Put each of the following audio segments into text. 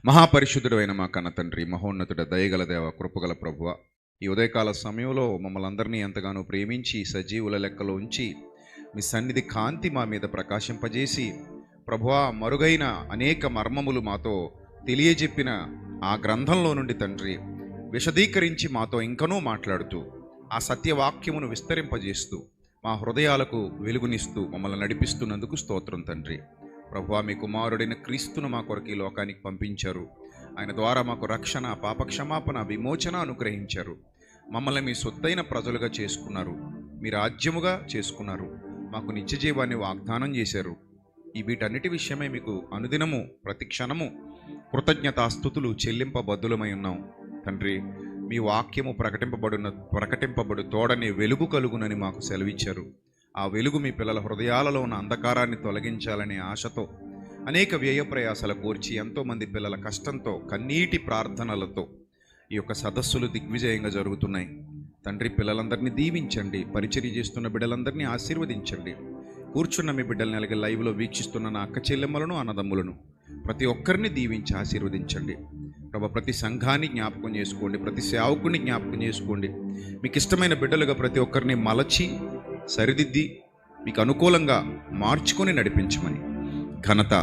మహాపరిశుద్ధుడు అయిన మా కన్న తండ్రి, మహోన్నతుడ, దయగల దేవ, కృపగల ప్రభువ, ఈ ఉదయకాల సమయంలో మమ్మల్ని అందరినీ ఎంతగానో ప్రేమించి సజీవుల లెక్కలో ఉంచి మీ సన్నిధి కాంతి మా మీద ప్రకాశింపజేసి ప్రభువా, మరుగైన అనేక మర్మములు మాతో తెలియజెప్పిన ఆ గ్రంథంలో నుండి తండ్రి విశదీకరించి మాతో ఇంకనూ మాట్లాడుతూ ఆ సత్యవాక్యమును విస్తరింపజేస్తూ మా హృదయాలకు వెలుగునిస్తూ మమ్మల్ని నడిపిస్తున్నందుకు స్తోత్రం తండ్రి. ప్రభువా, మీ కుమారుడైన క్రీస్తును మా కొరకు ఈ లోకానికి పంపించారు. ఆయన ద్వారా మాకు రక్షణ, పాపక్షమాపణ, విమోచన అనుగ్రహించారు. మమ్మల్ని మీ సొత్తైన ప్రజలుగా చేసుకున్నారు, మీ రాజ్యముగా చేసుకున్నారు, మాకు నిత్య జీవాన్ని వాగ్దానం చేశారు. ఈ వీటన్నిటి విషయమై మీకు అనుదినము ప్రతి క్షణము కృతజ్ఞతాస్తుతులు చెల్లింపబద్దులమై ఉన్నాం తండ్రి. మీ వాక్యము ప్రకటింపబడు తోడని వెలుగు కలుగునని మాకు సెలవిచ్చారు. ఆ వెలుగు మీ పిల్లల హృదయాలలో ఉన్న అంధకారాన్ని తొలగించాలనే ఆశతో అనేక వ్యయ ప్రయాసాల కోర్చి ఎంతోమంది పిల్లల కష్టంతో, కన్నీటి ప్రార్థనలతో ఈ యొక్క సదస్సులు దిగ్విజయంగా జరుగుతున్నాయి తండ్రి. పిల్లలందరినీ దీవించండి, పరిచర్య చేస్తున్న బిడ్డలందరినీ ఆశీర్వదించండి. కూర్చున్న మీ బిడ్డల్ని అలాగే లైవ్లో వీక్షిస్తున్న నా అక్క చెల్లెమ్మలను, అన్నదమ్ములను ప్రతి ఒక్కరిని దీవించి ఆశీర్వదించండి ప్రభు. ప్రతి సంఘాన్ని జ్ఞాపకం చేసుకోండి, ప్రతి సేవకుని జ్ఞాపకం చేసుకోండి. మీకు ఇష్టమైన బిడ్డలుగా ప్రతి ఒక్కరిని మలచి సరిదిద్ది మీకు అనుకూలంగా మార్చుకొని నడిపించమని ఘనత,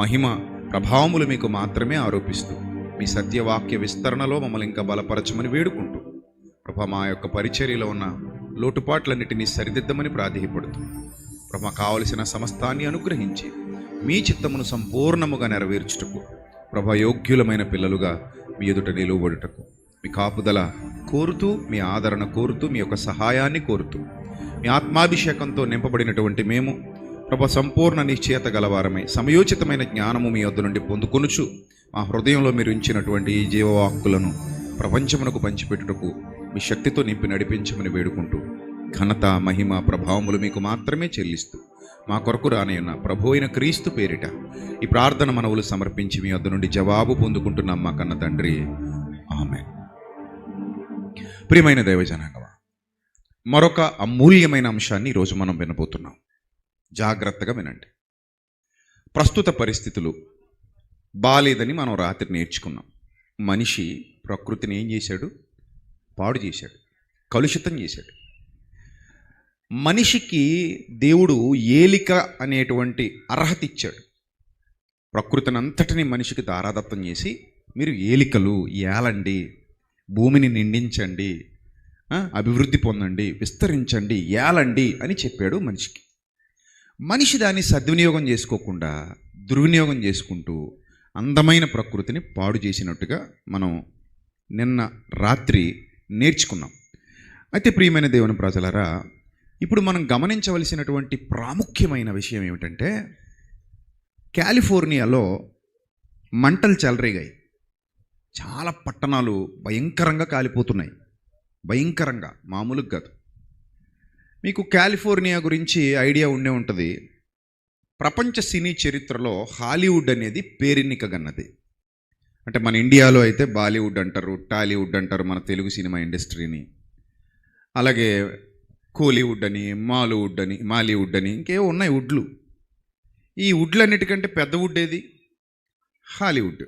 మహిమ, ప్రభావములు మీకు మాత్రమే ఆరోపిస్తూ మీ సత్యవాక్య విస్తరణలో మమ్మల్ని ఇంకా బలపరచమని వేడుకుంటూ ప్రభా, మా యొక్క పరిచర్యలో ఉన్న లోటుపాట్లన్నిటినీ సరిదిద్దమని ప్రాధేయపడుతూ ప్రభా, కావలసిన సమస్తాన్ని అనుగ్రహించి మీ చిత్తమును సంపూర్ణముగా నెరవేర్చుటకు ప్రభా, యోగ్యులమైన పిల్లలుగా మీ ఎదుట నిలువబడుటకు మీ కాపుదల కోరుతూ, మీ ఆదరణ కోరుతూ, మీ యొక్క సహాయాన్ని కోరుతూ మీ ఆత్మాభిషేకంతో నింపబడినటువంటి మేము ప్రభా, సంపూర్ణ నిశ్చయత గలవారమై సమయోచితమైన జ్ఞానము మీ వద్ద నుండి పొందుకొనుచు మా హృదయంలో మీరు ఉంచినటువంటి ఈ జీవవాక్కులను ప్రపంచమునకు పంచిపెట్టుటకు మీ శక్తితో నింపి నడిపించమని వేడుకుంటూ ఘనత, మహిమ, ప్రభావములు మీకు మాత్రమే చెల్లిస్తూ మా కొరకు రానయ్యున్న ప్రభు అయిన క్రీస్తు పేరిట ఈ ప్రార్థన మనవులు సమర్పించి మీ వద్ద నుండి జవాబు పొందుకుంటున్నాం మా కన్న తండ్రి, ఆమేన్. ప్రియమైన దైవజనాంగమా, మరొక అమూల్యమైన అంశాన్ని ఈరోజు మనం వినబోతున్నాం. జాగ్రత్తగా వినండి. ప్రస్తుత పరిస్థితులు బాలేదని మనం రాత్రి నేర్చుకున్నాం. మనిషి ప్రకృతిని ఏం చేశాడు? పాడు చేశాడు, కలుషితం చేశాడు. మనిషికి దేవుడు ఏలిక అనేటువంటి అర్హత ఇచ్చాడు. ప్రకృతిని అంతటిని మనిషికి దారాదత్తం చేసి మీరు ఏలికలు, ఏలండి, భూమిని నిండించండి, అభివృద్ధి పొందండి, విస్తరించండి, ఏలండి అని చెప్పాడు మనిషికి. మనిషి దాన్ని సద్వినియోగం చేసుకోకుండా దుర్వినియోగం చేసుకుంటూ అందమైన ప్రకృతిని పాడు చేసినట్టుగా మనం నిన్న రాత్రి నేర్చుకున్నాం. అయితే ప్రియమైన దేవుని ప్రజలారా, ఇప్పుడు మనం గమనించవలసినటువంటి ప్రాముఖ్యమైన విషయం ఏమిటంటే, కాలిఫోర్నియాలో మంటలు చెలరేగాయి. చాలా పట్టణాలు భయంకరంగా కాలిపోతున్నాయి. భయంకరంగా, మామూలుగా కాదు. మీకు కాలిఫోర్నియా గురించి ఐడియా ఉండే ఉంటుంది. ప్రపంచ సినీ చరిత్రలో హాలీవుడ్ అనేది పేరెన్నికగన్నది. అంటే మన ఇండియాలో అయితే బాలీవుడ్ అంటారు, టాలీవుడ్ అంటారు మన తెలుగు సినిమా ఇండస్ట్రీని. అలాగే కోలీవుడ్ అని, మాలీవుడ్ అని ఇంకేవో ఉన్నాయి వుడ్లు. ఈ వుడ్లన్నిటికంటే పెద్ద వుడ్ ఏది? హాలీవుడ్.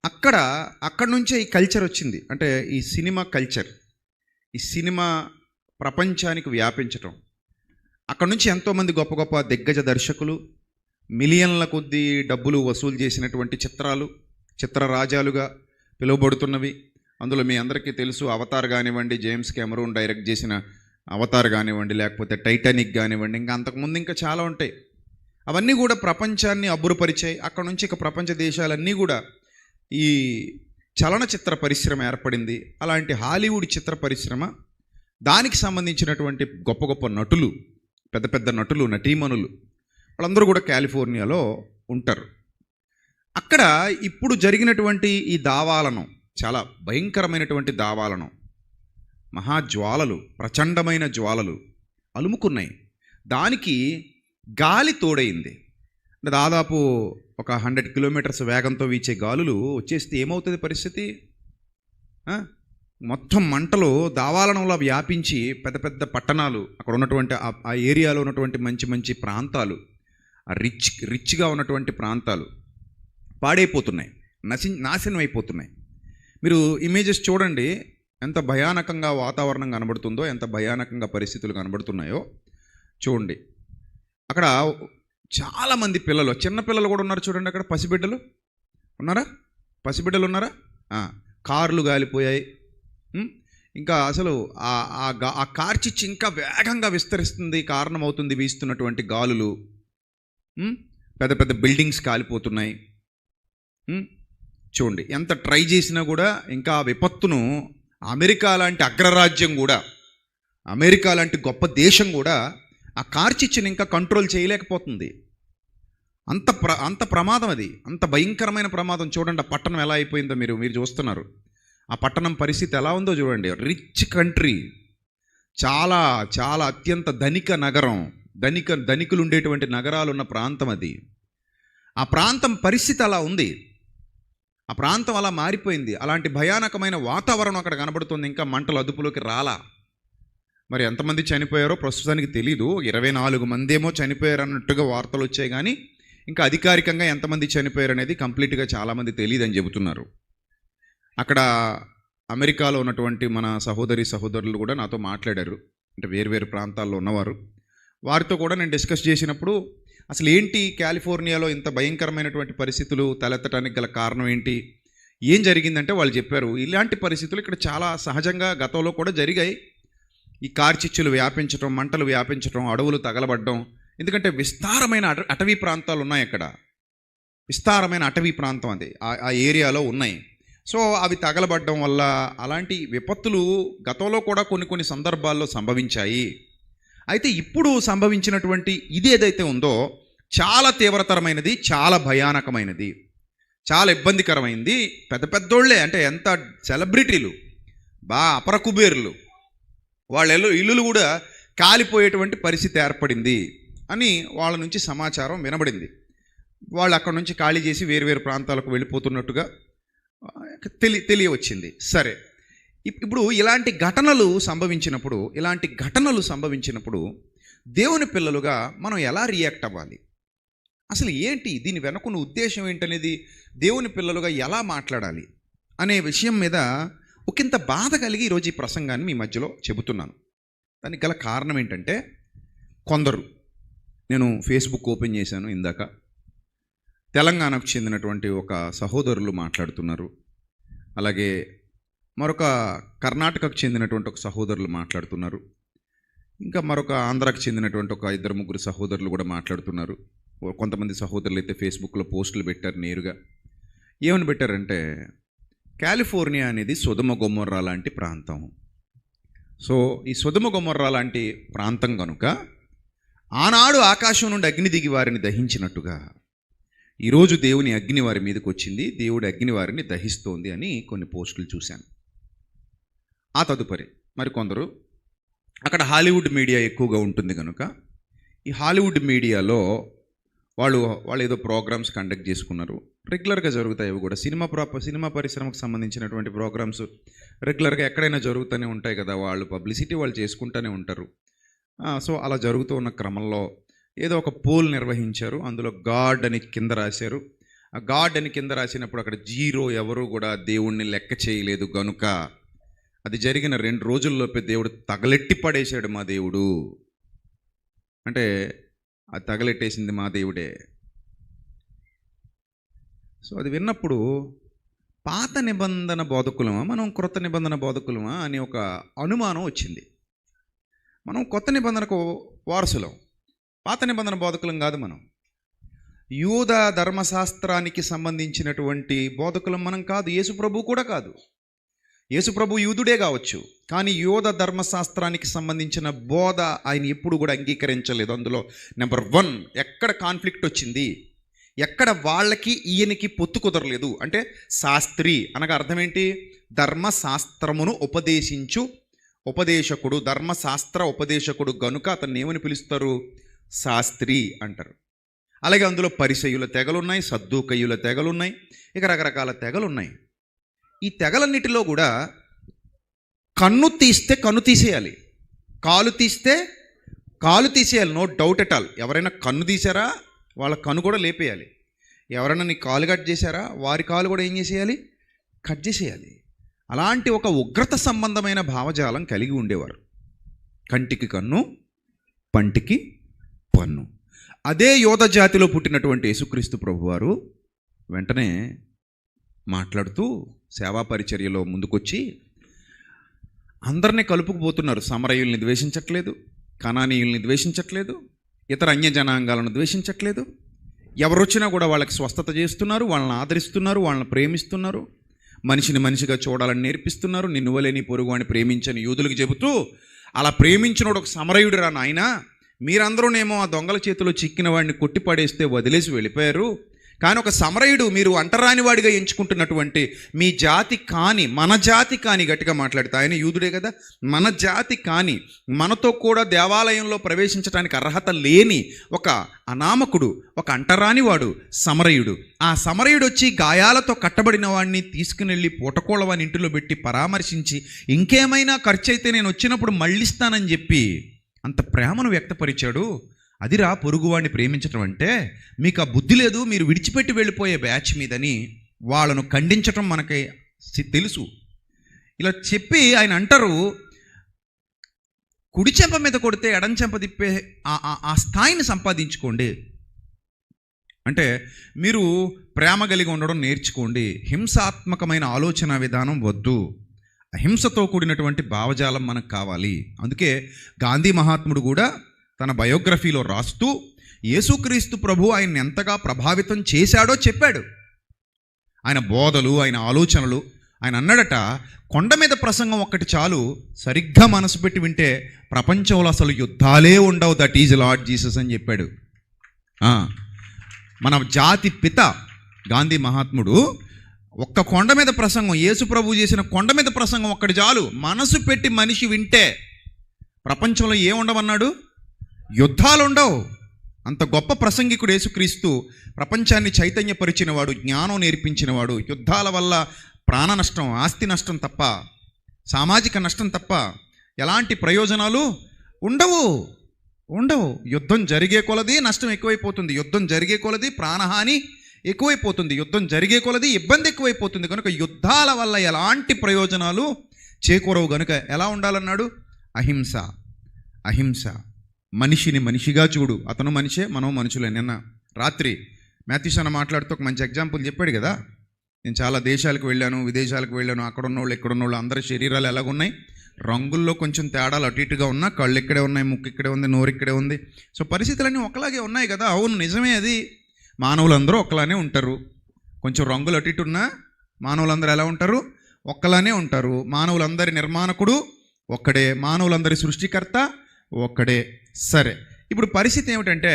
అక్కడ నుంచే ఈ కల్చర్ వచ్చింది. అంటే ఈ సినిమా కల్చర్, ఈ సినిమా ప్రపంచానికి వ్యాపించటం. అక్కడ నుంచి ఎంతోమంది గొప్ప గొప్ప దిగ్గజ దర్శకులు మిలియన్ల కొద్దీ డబ్బులు వసూలు చేసినటువంటి చిత్రాలు చిత్రరాజాలుగా పిలువబడుతున్నవి. అందులో మీ అందరికీ తెలుసు, అవతార్ కానివ్వండి, జేమ్స్ కెమెరూన్ డైరెక్ట్ చేసిన అవతార్ కానివ్వండి, లేకపోతే టైటానిక్ కానివ్వండి, ఇంకా అంతకుముందు ఇంకా చాలా ఉంటాయి. అవన్నీ కూడా ప్రపంచాన్ని అబ్బురపరిచాయి. అక్కడ నుంచి ఇక ప్రపంచ దేశాలన్నీ కూడా ఈ చలనచిత్ర పరిశ్రమ ఏర్పడింది. అలాంటి హాలీవుడ్ చిత్ర పరిశ్రమ, దానికి సంబంధించినటువంటి గొప్ప గొప్ప నటులు, పెద్ద పెద్ద నటులు, నటీమణులు వాళ్ళందరూ కూడా కాలిఫోర్నియాలో ఉంటారు. అక్కడ ఇప్పుడు జరిగినటువంటి ఈ దావాలను, చాలా భయంకరమైనటువంటి దావాలను, మహాజ్వాలలు, ప్రచండమైన జ్వాలలు అలుముకున్నాయి. దానికి గాలి తోడైంది. అంటే దాదాపు ఒక 100 కిలోమీటర్స్ వేగంతో వీచే గాలులు వచ్చేస్తే ఏమవుతుంది పరిస్థితి? మొత్తం మంటలు దావాలనంలో వ్యాపించి పెద్ద పెద్ద పట్టణాలు, అక్కడ ఉన్నటువంటి ఆ ఏరియాలో ఉన్నటువంటి మంచి మంచి ప్రాంతాలు, రిచ్గా ఉన్నటువంటి ప్రాంతాలు పాడైపోతున్నాయి. నాశనం అయిపోతున్నాయి. మీరు ఇమేజెస్ చూడండి, ఎంత భయానకంగా వాతావరణం కనబడుతుందో, ఎంత భయానకంగా పరిస్థితులు కనబడుతున్నాయో చూడండి. అక్కడ చాలామంది పిల్లలు, చిన్న పిల్లలు కూడా ఉన్నారు చూడండి. అక్కడ పసిబిడ్డలు ఉన్నారా? పసిబిడ్డలు ఉన్నారా? కార్లు గాలిపోయాయి. ఇంకా అసలు ఆ కార్చిచ్చు ఇంకా వేగంగా విస్తరిస్తుంది, కారణమవుతుంది వీస్తున్నటువంటి గాలులు. పెద్ద పెద్ద బిల్డింగ్స్ కాలిపోతున్నాయి. చూడండి, ఎంత ట్రై చేసినా కూడా ఇంకా ఆ విపత్తును అమెరికా లాంటి అగ్రరాజ్యం కూడా, అమెరికా లాంటి గొప్ప దేశం కూడా ఆ కార్చిచ్చుని ఇంకా కంట్రోల్ చేయలేకపోతుంది. అంత ప్రమాదం అది, అంత భయంకరమైన ప్రమాదం. చూడండి ఆ పట్టణం ఎలా అయిపోయిందో మీరు చూస్తున్నారు. ఆ పట్టణం పరిస్థితి ఎలా ఉందో చూడండి. రిచ్ కంట్రీ, చాలా చాలా అత్యంత ధనిక నగరం, ధనికులు ఉండేటువంటి నగరాలు ఉన్న ప్రాంతం అది. ఆ ప్రాంతం పరిస్థితి అలా ఉంది, ఆ ప్రాంతం అలా మారిపోయింది. అలాంటి భయానకమైన వాతావరణం అక్కడ కనబడుతుంది. ఇంకా మంటలు అదుపులోకి రాలా. మరి ఎంతమంది చనిపోయారో ప్రస్తుతానికి తెలీదు. 24 మంది ఏమో చనిపోయారు అన్నట్టుగా వార్తలు వచ్చాయి, కానీ ఇంకా అధికారికంగా ఎంతమంది చనిపోయారు అనేది కంప్లీట్గా చాలామంది తెలియదని చెబుతున్నారు. అక్కడ అమెరికాలో ఉన్నటువంటి మన సహోదరులు కూడా నాతో మాట్లాడారు, అంటే వేరు ప్రాంతాల్లో ఉన్నవారు. వారితో కూడా నేను డిస్కస్ చేసినప్పుడు అసలు ఏంటి కాలిఫోర్నియాలో ఇంత భయంకరమైనటువంటి పరిస్థితులు తలెత్తడానికి గల కారణం ఏంటి, ఏం జరిగిందంటే వాళ్ళు చెప్పారు, ఇలాంటి పరిస్థితులు ఇక్కడ చాలా సహజంగా గతంలో కూడా జరిగాయి. ఈ కార్చిచ్చులు వ్యాపించడం, మంటలు వ్యాపించడం, అడవులు తగలబడ్డం. ఎందుకంటే విస్తారమైన అటవీ ప్రాంతాలు ఉన్నాయి అక్కడ, విస్తారమైన అటవీ ప్రాంతం అది ఆ ఏరియాలో ఉన్నాయి. సో అవి తగలబడ్డం వల్ల అలాంటి విపత్తులు గతంలో కూడా కొన్ని సందర్భాల్లో సంభవించాయి. అయితే ఇప్పుడు సంభవించినటువంటి ఇది ఏదైతే ఉందో చాలా తీవ్రతరమైనది, చాలా భయానకమైనది, చాలా ఇబ్బందికరమైంది. పెద్దోళ్లే, అంటే ఎంత సెలబ్రిటీలు, అపర కుబేరులు, వాళ్ళ ఇల్లులు కూడా కాలిపోయేటువంటి పరిస్థితి ఏర్పడింది అని వాళ్ళ నుంచి సమాచారం వినబడింది. వాళ్ళు అక్కడ నుంచి ఖాళీ చేసి వేరు ప్రాంతాలకు వెళ్ళిపోతున్నట్టుగా తెలియవచ్చింది. సరే, ఇప్పుడు ఇలాంటి ఘటనలు సంభవించినప్పుడు దేవుని పిల్లలుగా మనం ఎలా రియాక్ట్ అవ్వాలి, అసలు ఏంటి దీని వెనుకున్న ఉద్దేశం ఏంటనేది, దేవుని పిల్లలుగా ఎలా మాట్లాడాలి అనే విషయం మీద ఒకంత బాధ కలిగి ఈరోజు ఈ ప్రసంగాన్ని మీ మధ్యలో చెబుతున్నాను. దానికి గల కారణం ఏంటంటే, కొందరు, నేను ఫేస్బుక్ ఓపెన్ చేశాను ఇందాక, తెలంగాణకు చెందినటువంటి ఒక సహోదరులు మాట్లాడుతున్నారు, అలాగే మరొక కర్ణాటకకు చెందినటువంటి ఒక సహోదరులు మాట్లాడుతున్నారు, ఇంకా మరొక ఆంధ్రాకు చెందినటువంటి ఒక 2-3 సహోదరులు కూడా మాట్లాడుతున్నారు. కొంతమంది సహోదరులు అయితే ఫేస్బుక్లో పోస్టులు పెట్టారు నేరుగా. ఏమని పెట్టారంటే, కాలిఫోర్నియా అనేది సొదొమ గొమొర్రా లాంటి ప్రాంతం. సో ఈ సొదొమ గొమొర్రా లాంటి ప్రాంతం కనుక ఆనాడు ఆకాశం నుండి అగ్ని దిగి వారిని దహించినట్టుగా ఈరోజు దేవుని అగ్ని వారి మీదకి వచ్చింది, దేవుడి అగ్ని వారిని దహిస్తోంది అని కొన్ని పోస్టులు చూశాను. ఆ తదుపరి మరికొందరు, అక్కడ హాలీవుడ్ మీడియా ఎక్కువగా ఉంటుంది కనుక ఈ హాలీవుడ్ మీడియాలో వాళ్ళు ఏదో ప్రోగ్రామ్స్ కండక్ట్ చేసుకున్నారు. రెగ్యులర్గా జరుగుతాయి అవి కూడా. సినిమా పరిశ్రమకు సంబంధించినటువంటి ప్రోగ్రామ్స్ రెగ్యులర్గా ఎక్కడైనా జరుగుతూనే ఉంటాయి కదా, వాళ్ళు పబ్లిసిటీ వాళ్ళు చేసుకుంటూనే ఉంటారు. సో అలా జరుగుతూ ఉన్న క్రమంలో ఏదో ఒక పోల్ నిర్వహించారు. అందులో గాడ్ అని కింద రాశారు. ఆ గాడ్ అని కింద రాసినప్పుడు అక్కడ 0, ఎవరు కూడా దేవుణ్ణి లెక్క చేయలేదు గనుక అది జరిగిన 2 రోజుల్లోపే దేవుడు తగలెట్టి పడేశాడు మా దేవుడు. అంటే అది తగలెట్టేసింది మా దేవుడే. సో అది విన్నప్పుడు పాత నిబంధన బోధకులమా మనం క్రొత్త నిబంధన బోధకులమా అని ఒక అనుమానం వచ్చింది. మనం కొత్త నిబంధనకు వారసులం, పాత నిబంధన బోధకులం కాదు. మనం యూద ధర్మశాస్త్రానికి సంబంధించినటువంటి బోధకులం మనం కాదు. యేసుప్రభు కూడా కాదు. యేసుప్రభు యూదుడే కావచ్చు, కానీ యూద ధర్మశాస్త్రానికి సంబంధించిన బోధ ఆయన ఎప్పుడు కూడా అంగీకరించలేదు. అందులో నెంబర్ 1 ఎక్కడ కాన్ఫ్లిక్ట్ వచ్చింది, ఎక్కడ వాళ్ళకి ఈయనకి పొత్తు కుదరలేదు అంటే శాస్త్రి అనగా అర్థం ఏంటి, ధర్మశాస్త్రమును ఉపదేశించు ఉపదేశకుడు, ధర్మశాస్త్ర ఉపదేశకుడు గనుక అతన్ని ఏమని పిలుస్తారు, శాస్త్రి అంటారు. అలాగే అందులో పరిసయ్యుల తెగలున్నాయి, సద్దూకయ్యుల తెగలున్నాయి, ఇక రకరకాల తెగలున్నాయి. ఈ తెగలన్నిటిలో కూడా కన్ను తీస్తే కన్ను తీసేయాలి, కాలు తీస్తే కాలు తీసేయాలి, నో డౌట్ ఎట్ ఆల్. ఎవరైనా కన్ను తీసారా వాళ్ళ కన్ను కూడా లేపేయాలి. ఎవరైనా నీ కాలు కట్ చేశారా, వారి కాలు కూడా ఏం చేసేయాలి? కట్ చేసేయాలి. అలాంటి ఒక ఉగ్రత సంబంధమైన భావజాలం కలిగి ఉండేవారు. కంటికి కన్ను, పంటికి పన్ను. అదే యోధ జాతిలో పుట్టినటువంటి యేసుక్రీస్తు ప్రభువారు వెంటనే మాట్లాడుతూ సేవా పరిచర్యలో ముందుకొచ్చి అందరినీ కలుపుకుపోతున్నారు. సమరయుల్ని ద్వేషించట్లేదు, కనానీయుల్ని ద్వేషించట్లేదు, ఇతర అన్య జనాంగాలను ద్వేషించట్లేదు. ఎవరొచ్చినా కూడా వాళ్ళకి స్వస్థత చేస్తున్నారు, వాళ్ళని ఆదరిస్తున్నారు, వాళ్ళని ప్రేమిస్తున్నారు, మనిషిని మనిషిగా చూడాలని నేర్పిస్తున్నారు. నిన్ను వలె నీ పొరుగు వాడిని ప్రేమించని యూదులకు చెబుతూ, అలా ప్రేమించినోడు ఒక సమరయుడిరా నాయనా, మీరందరూనేమో ఆ దొంగల చేతిలో చిక్కిన వాడిని కొట్టిపడేస్తే వదిలేసి వెళ్ళిపోయారు. కానీ ఒక సమరయుడు, మీరు అంటరాని వాడిగా ఎంచుకుంటున్నటువంటి మీ జాతి కాని, మన జాతి కాని, గట్టిగా మాట్లాడితే ఆయన యూదుడే కదా, మన జాతి కాని, మనతో కూడా దేవాలయంలో ప్రవేశించడానికి అర్హత లేని ఒక అనామకుడు, ఒక అంటరాని వాడు సమరయుడు. ఆ సమరయుడు వచ్చి గాయాలతో కట్టబడిన వాడిని తీసుకుని పూటకోళ్ళ వాని ఇంటిలో పెట్టి పరామర్శించి, ఇంకేమైనా ఖర్చు అయితే నేను వచ్చినప్పుడు మళ్ళిస్తానని చెప్పి అంత ప్రేమను వ్యక్తపరిచాడు. అదిరా పొరుగువాడిని ప్రేమించటం అంటే. మీకు ఆ బుద్ధి లేదు, మీరు విడిచిపెట్టి వెళ్ళిపోయే బ్యాచ్ మీదని వాళ్ళను ఖండించటం మనకి తెలుసు. ఇలా చెప్పి ఆయన అంటారు, కుడి చెంప మీద కొడితే ఎడం చెంప తిప్పే ఆ స్థాయిని సంపాదించుకోండి. అంటే మీరు ప్రేమ కలిగి ఉండడం నేర్చుకోండి. హింసాత్మకమైన ఆలోచన విధానం వద్దు. అహింసతో కూడినటువంటి భావజాలం మనకు కావాలి. అందుకే గాంధీ మహాత్ముడు కూడా తన బయోగ్రఫీలో రాస్తూ యేసుక్రీస్తు ప్రభు ఆయన్ని ఎంతగా ప్రభావితం చేశాడో చెప్పాడు. ఆయన బోధలు, ఆయన ఆలోచనలు. ఆయన అన్నాడట, కొండ మీద ప్రసంగం ఒక్కటి చాలు, సరిగ్గా మనసు పెట్టి వింటే ప్రపంచంలో అసలు యుద్ధాలే ఉండవు. దట్ ఈజ్ లార్డ్ జీసస్ అని చెప్పాడు. మన జాతి పిత గాంధీ మహాత్ముడు ఒక్క కొండ మీద ప్రసంగం, యేసు ప్రభు చేసిన కొండ మీద ప్రసంగం ఒక్కటి చాలు, మనసు పెట్టి మనిషి వింటే ప్రపంచంలో ఏముండవన్నాడు? యుద్ధాలు ఉండవు. అంత గొప్ప ప్రసంగికుడు యేసుక్రీస్తు. ప్రపంచాన్ని చైతన్యపరిచినవాడు, జ్ఞానం నేర్పించినవాడు. యుద్ధాల వల్ల ప్రాణ నష్టం, ఆస్తి నష్టం తప్ప, సామాజిక నష్టం తప్ప ఎలాంటి ప్రయోజనాలు ఉండవు. యుద్ధం జరిగే కొలది నష్టం ఎక్కువైపోతుంది, యుద్ధం జరిగే కొలది ప్రాణహాని ఎక్కువైపోతుంది, యుద్ధం జరిగే కొలది ఇబ్బంది ఎక్కువైపోతుంది. కనుక యుద్ధాల వల్ల ఎలాంటి ప్రయోజనాలు చేకూరవు. కనుక ఎలా ఉండాలన్నాడు? అహింస. మనిషిని మనిషిగా చూడు. అతను మనిషే, మనం మనుషులే. నిన్న రాత్రి మ్యాథ్యూస్ అన్న మాట్లాడుతూ ఒక మంచి ఎగ్జాంపుల్ చెప్పాడు కదా. నేను చాలా దేశాలకు వెళ్ళాను, విదేశాలకు వెళ్ళాను, అక్కడ ఉన్నోళ్ళు ఇక్కడ ఉన్నోళ్ళు అందరి శరీరాలు ఎలాగున్నాయి? రంగుల్లో కొంచెం తేడాలు అటు ఇటుగా ఉన్నా, కళ్ళు ఇక్కడే ఉన్నాయి, ముక్కు ఇక్కడే ఉంది, నోరు ఇక్కడే ఉంది. సో పరిస్థితులన్నీ ఒకలాగే ఉన్నాయి కదా. అవును, నిజమే. అది మానవులందరూ ఒకలానే ఉంటారు. కొంచెం రంగులు అటు ఇటు ఉన్నా మానవులందరూ ఎలా ఉంటారు? ఒక్కలానే ఉంటారు. మానవులందరి నిర్మాణకుడు ఒక్కడే, మానవులందరి సృష్టికర్త ఒక్కడే. సరే, ఇప్పుడు పరిస్థితి ఏమిటంటే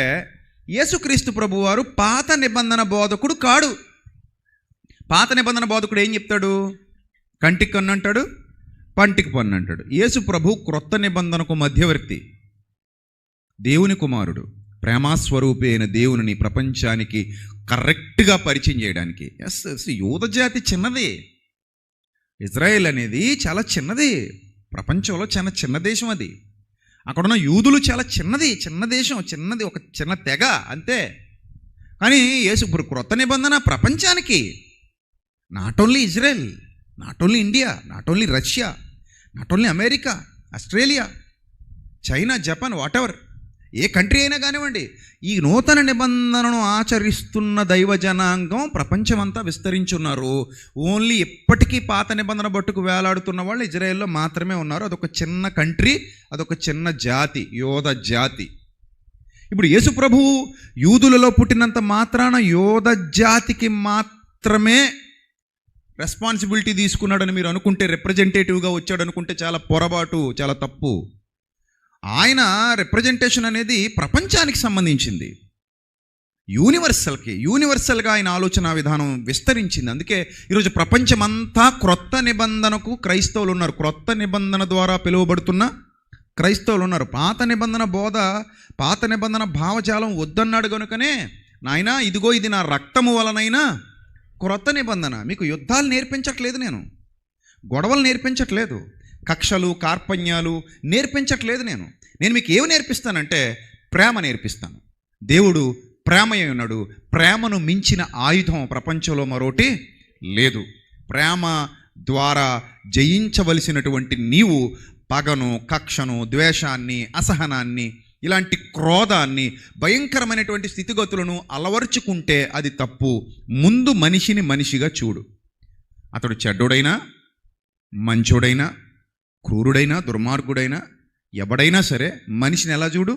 యేసుక్రీస్తు ప్రభువారు పాత నిబంధన బోధకుడు కాడు. పాత నిబంధన బోధకుడు ఏం చెప్తాడు? కంటికి కన్ను అంటాడు, పంటికి పన్ను అంటాడు. యేసు ప్రభు క్రొత్త నిబంధనకు మధ్యవర్తి, దేవుని కుమారుడు, ప్రేమాస్వరూపి అయిన దేవుని ప్రపంచానికి కరెక్ట్గా పరిచయం చేయడానికి. యూద జాతి చిన్నది, ఇజ్రాయెల్ అనేది చాలా చిన్నది, ప్రపంచంలో చాలా చిన్న దేశం. అది అక్కడున్న యూదులు చాలా చిన్న దేశం, చిన్నది, ఒక చిన్న తెగ అంతే. కానీ యేసు క్రొత్త నిబంధన ప్రపంచానికి, not only Israel, not only India, not only Russia, not only America, Australia, China, Japan, whatever, A country అయినా కానివ్వండి, ఈ నూతన నిబంధనను ఆచరిస్తున్న దైవ జనాంగం ప్రపంచమంతా విస్తరించున్నారు. ఓన్లీ ఎప్పటికీ పాత నిబంధన బట్టుకు వేలాడుతున్న వాళ్ళు ఇజ్రాయెల్లో మాత్రమే ఉన్నారు. అదొక చిన్న కంట్రీ, అదొక చిన్న జాతి, యోధ జాతి. ఇప్పుడు యేసు ప్రభువు యూదులలో పుట్టినంత మాత్రాన యోధ జాతికి మాత్రమే రెస్పాన్సిబిలిటీ తీసుకున్నాడని మీరు అనుకుంటే, రిప్రజెంటేటివ్గా వచ్చాడు అనుకుంటే చాలా పొరపాటు, చాలా తప్పు. ఆయన రిప్రజెంటేషన్ అనేది ప్రపంచానికి సంబంధించింది, యూనివర్సల్గా ఆయన ఆలోచన విధానం విస్తరించింది. అందుకే ఈరోజు ప్రపంచమంతా క్రొత్త నిబంధనకు క్రైస్తవులు ఉన్నారు. క్రొత్త నిబంధన ద్వారా పిలువబడుతున్న క్రైస్తవులు ఉన్నారు. పాత నిబంధన బోధ, పాత నిబంధన భావజాలం వద్దన్నాడు కనుకనే, నాయనా ఇదిగో ఇది నా రక్తము వలనైనా క్రొత్త నిబంధన. మీకు యుద్ధాలు నేర్పించట్లేదు, నేను గొడవలు నేర్పించట్లేదు, కక్షలు కార్పణ్యాలు నేర్పించట్లేదు. నేను మీకు ఏమి నేర్పిస్తానంటే ప్రేమ నేర్పిస్తాను. దేవుడు ప్రేమయే ఉన్నాడు. ప్రేమను మించిన ఆయుధం ప్రపంచంలో మరోటి లేదు. ప్రేమ ద్వారా జయించవలసినటువంటి నీవు పగను, కక్షను, ద్వేషాన్ని, అసహనాన్ని, ఇలాంటి క్రోధాన్ని, భయంకరమైనటువంటి స్థితిగతులను అలవర్చుకుంటే అది తప్పు. ముందు మనిషిని మనిషిగా చూడు. అతడు చెడ్డోడైనా, మంచోడైనా, క్రూరుడైనా, దుర్మార్గుడైనా, ఎవడైనా సరే మనిషిని ఎలా చూడు?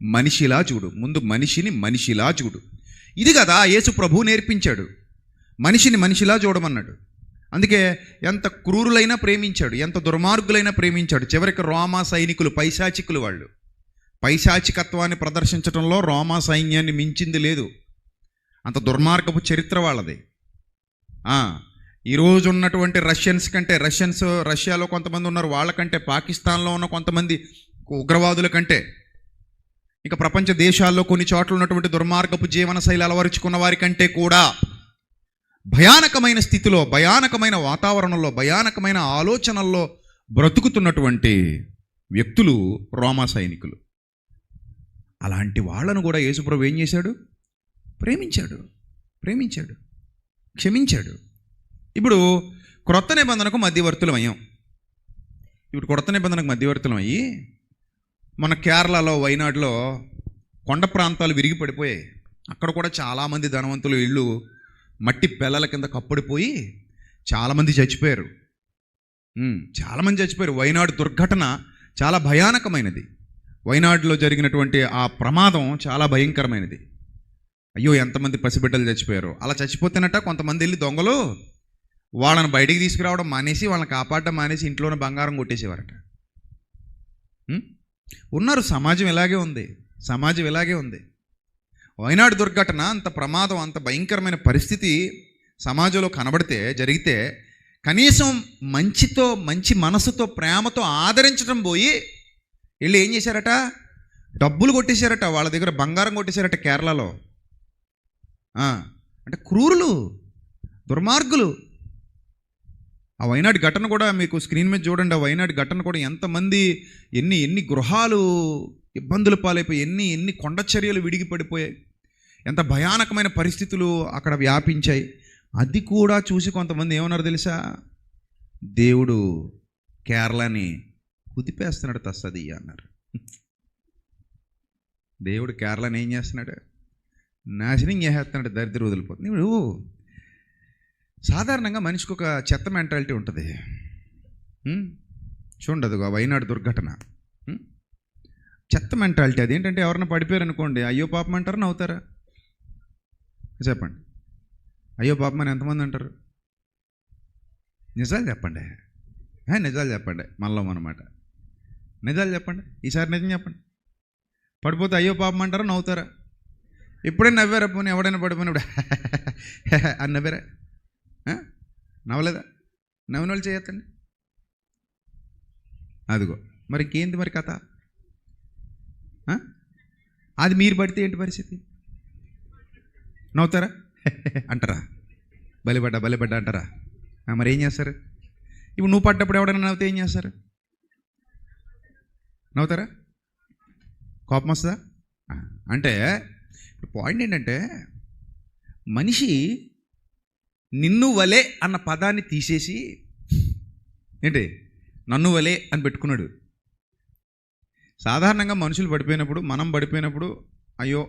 మనిషిలా చూడు. ముందు మనిషిని మనిషిలా చూడు. ఇది కదా యేసు ప్రభువు నేర్పించాడు. మనిషిని మనిషిలా చూడమన్నాడు. అందుకే ఎంత క్రూరులైనా ప్రేమించాడు, ఎంత దుర్మార్గులైనా ప్రేమించాడు. చివరికి రోమా సైనికులు, పైశాచికులు, వాళ్ళు పైశాచికత్వాన్ని ప్రదర్శించడంలో రోమా సైన్యాన్ని మించింది లేదు. అంత దుర్మార్గపు చరిత్ర వాళ్ళది. ఈరోజు ఉన్నటువంటి రష్యన్స్ కంటే, రష్యాలో కొంతమంది ఉన్నారు, వాళ్ళకంటే, పాకిస్తాన్లో ఉన్న కొంతమంది ఉగ్రవాదుల కంటే, ఇక ప్రపంచ దేశాల్లో కొన్ని చోట్ల ఉన్నటువంటి దుర్మార్గపు జీవన శైలి అలవరుచుకున్న వారి కంటే కూడా భయానకమైన స్థితిలో, భయానకమైన వాతావరణంలో, భయానకమైన ఆలోచనల్లో బ్రతుకుతున్నటువంటి వ్యక్తులు రోమా సైనికులు. అలాంటి వాళ్ళను కూడా యేసుప్రభు ఏం చేశాడు? ప్రేమించాడు, క్షమించాడు. ఇప్పుడు క్రొత్త నిబంధనకు మధ్యవర్తులం అయ్యాం. అయ్యి మన కేరళలో, వైనాడులో కొండ ప్రాంతాలు విరిగి పడిపోయాయి. అక్కడ కూడా చాలామంది ధనవంతులు ఇళ్ళు మట్టి పెళ్ళల కింద కప్పడిపోయి చాలామంది చచ్చిపోయారు. వైనాడు దుర్ఘటన చాలా భయానకమైనది. వైనాడులో జరిగినటువంటి ఆ ప్రమాదం చాలా భయంకరమైనది. అయ్యో, ఎంతమంది పసిబిడ్డలు చచ్చిపోయారు. అలా చచ్చిపోతేనట కొంతమంది వెళ్ళి దొంగలు వాళ్ళని బయటికి తీసుకురావడం మానేసి, వాళ్ళని కాపాడడం మానేసి ఇంట్లోనే బంగారం కొట్టేసేవారట. ఉన్నారు. సమాజం ఇలాగే ఉంది. వైనాడు దుర్ఘటన అంత ప్రమాదం, అంత భయంకరమైన పరిస్థితి సమాజంలో జరిగితే కనీసం మంచి మనసుతో, ప్రేమతో ఆదరించడం పోయి వీళ్ళు ఏం చేశారట? డబ్బులు కొట్టేశారట, వాళ్ళ దగ్గర బంగారం కొట్టేశారట కేరళలో. అంటే క్రూరులు, దుర్మార్గులు. ఆ వైనాడు ఘటన కూడా మీకు స్క్రీన్ మీద చూడండి. ఆ వైనాడు ఘటన కూడా ఎంతమంది, ఎన్ని గృహాలు ఇబ్బందులు పాలైపోయి, ఎన్ని కొండ చర్యలు విడిగి పడిపోయాయి, ఎంత భయానకమైన పరిస్థితులు అక్కడ వ్యాపించాయి. అది కూడా చూసి కొంతమంది ఏమన్నారు తెలుసా? దేవుడు కేరళని కుదిపేస్తున్నాడు తస్సది అన్నారు. దేవుడు కేరళని ఏం చేస్తున్నాడు? నాశనం చేసేస్తున్నాడు, దరిద్రం వదిలిపోతుంది. ఇప్పుడు సాధారణంగా మనిషికి ఒక చెత్త మెంటాలిటీ ఉంటుంది. చూడదు ఆ వైనాడు దుర్ఘటన చెత్త మెంటాలిటీ. అదేంటంటే ఎవరన్నా పడిపోయారు అనుకోండి, అయ్యో పాపం అంటారు, నవ్వుతారా? చెప్పండి. అయ్యో పాపం అని ఎంతమంది అంటారు? నిజాలు చెప్పండి, మనలో అన్నమాట. నిజాలు చెప్పండి, ఈసారి నిజం చెప్పండి. పడిపోతే అయ్యో పాపం అంటారా, నవ్వుతారా? ఎప్పుడైనా నవ్వారా? పోనీ ఎవడైనా పడిపోయినప్పుడు అని నవ్వారా? నవ్వలేదా? నవ్విన వాళ్ళు చేయొద్దండి. అదిగో మరి ఇంకేంటి మరి కథ? అది మీరు పడితే ఏంటి పరిస్థితి? నవ్వుతారా? అంటారా? బలిపడ్డా అంటారా? మరి ఏం చేస్తారు? ఇప్పుడు నువ్వు పడ్డప్పుడు ఎవడైనా నవ్వుతే ఏం చేస్తారు? నవ్వుతారా? కోపం వస్తుందా? అంటే ఇప్పుడు పాయింట్ ఏంటంటే, మనిషి నిన్ను వలే అన్న పదాన్ని తీసేసి ఏంటి నన్ను వలే అని పెట్టుకున్నాడు. సాధారణంగా మనుషులు పడిపోయినప్పుడు, మనం పడిపోయినప్పుడు అయ్యో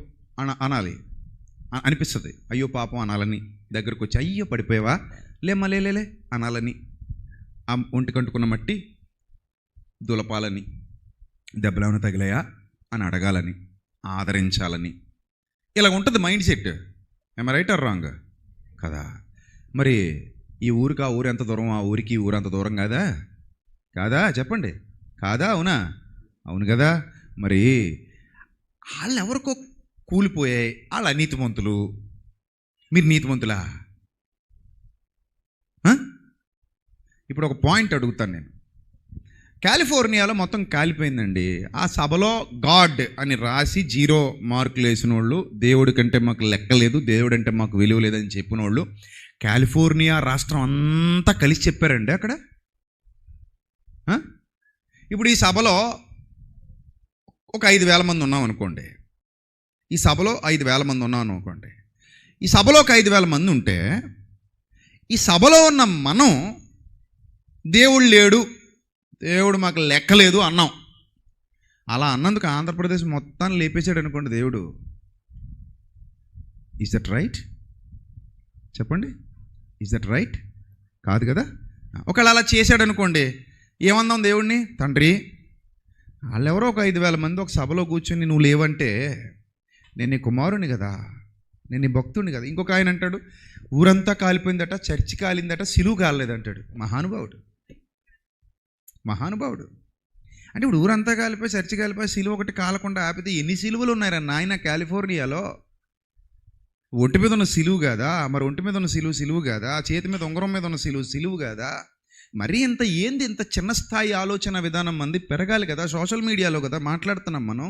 అనాలి అనిపిస్తుంది. అయ్యో పాపం అనాలని, దగ్గరకు వచ్చి అయ్యో పడిపోయావా, లేలే అనాలని, ఆ ఒంటికంటుకున్న మట్టి దులపాలని, దెబ్బలేమైనా తగిలాయా అని అడగాలని, ఆదరించాలని, ఇలా ఉంటుంది మైండ్ సెట్. ఏమ రైట్ ఆర్ రాంగ్ కదా? మరి ఈ ఊరికి ఆ ఊరు ఎంత దూరం, ఆ ఊరికి ఈ ఊరు అంత దూరం కాదా? చెప్పండి. కాదా? అవునా? అవును కదా. మరి వాళ్ళు ఎవరికో కూలిపోయాయి, వాళ్ళు అనీతిమంతులు, మీరు నీతిమంతులా? ఇప్పుడు ఒక పాయింట్ అడుగుతాను నేను. కాలిఫోర్నియాలో మొత్తం కాలిపోయిందండి. ఆ సభలో గాడ్ అని రాసి 0 మార్కులు వేసిన వాళ్ళు, దేవుడి కంటే మాకు లెక్కలేదు, దేవుడు అంటే మాకు విలువ లేదని చెప్పిన వాళ్ళు కాలిఫోర్నియా రాష్ట్రం అంతా కలిసి చెప్పారండి అక్కడ. ఇప్పుడు ఈ సభలో ఒక 5,000 మంది ఉన్నాం అనుకోండి. ఈ సభలో 5,000 మంది ఉన్నాం అనుకోండి. ఈ సభలో ఒక 5,000 మంది ఉంటే ఈ సభలో ఉన్న మనం దేవుడు లేడు, దేవుడు మాకు లెక్కలేదు అన్నాం. అలా అన్నందుకు ఆంధ్రప్రదేశ్ మొత్తాన్ని లేపేశాడు అనుకోండి దేవుడు. Is that right? చెప్పండి, ఈజ్ దట్ రైట్? కాదు కదా. ఒకవేళ అలా చేశాడు అనుకోండి, ఏమందాం దేవుడిని? తండ్రి, వాళ్ళెవరో ఒక 5,000 మంది ఒక సభలో కూర్చొని నువ్వు లేవంటే నేను నీ కుమారుని కదా, నేను నీ భక్తుడిని కదా. ఇంకొక ఆయన అంటాడు, ఊరంతా కాలిపోయిందట, చర్చి కాలిందట, సిలువు కాలేదంటాడు. మహానుభావుడు. అంటే ఇప్పుడు ఊరంతా కాలిపోయి, చర్చి కాలిపోయి, సిలువ ఒకటి కాలకుండా ఆపితే ఎన్ని సిలువలు ఉన్నాయరా నాయన కాలిఫోర్నియాలో? ఒంటి మీద ఉన్న సిలువు కాదా? మరి ఒంటి మీద ఉన్న సిలువు కాదా? చేతి మీద ఉంగరం మీద ఉన్న సిలువు కాదా? మరీ ఇంత చిన్న స్థాయి ఆలోచన విధానం మంది పెరగాలి కదా. సోషల్ మీడియాలో కదా మాట్లాడుతున్నాం మనం,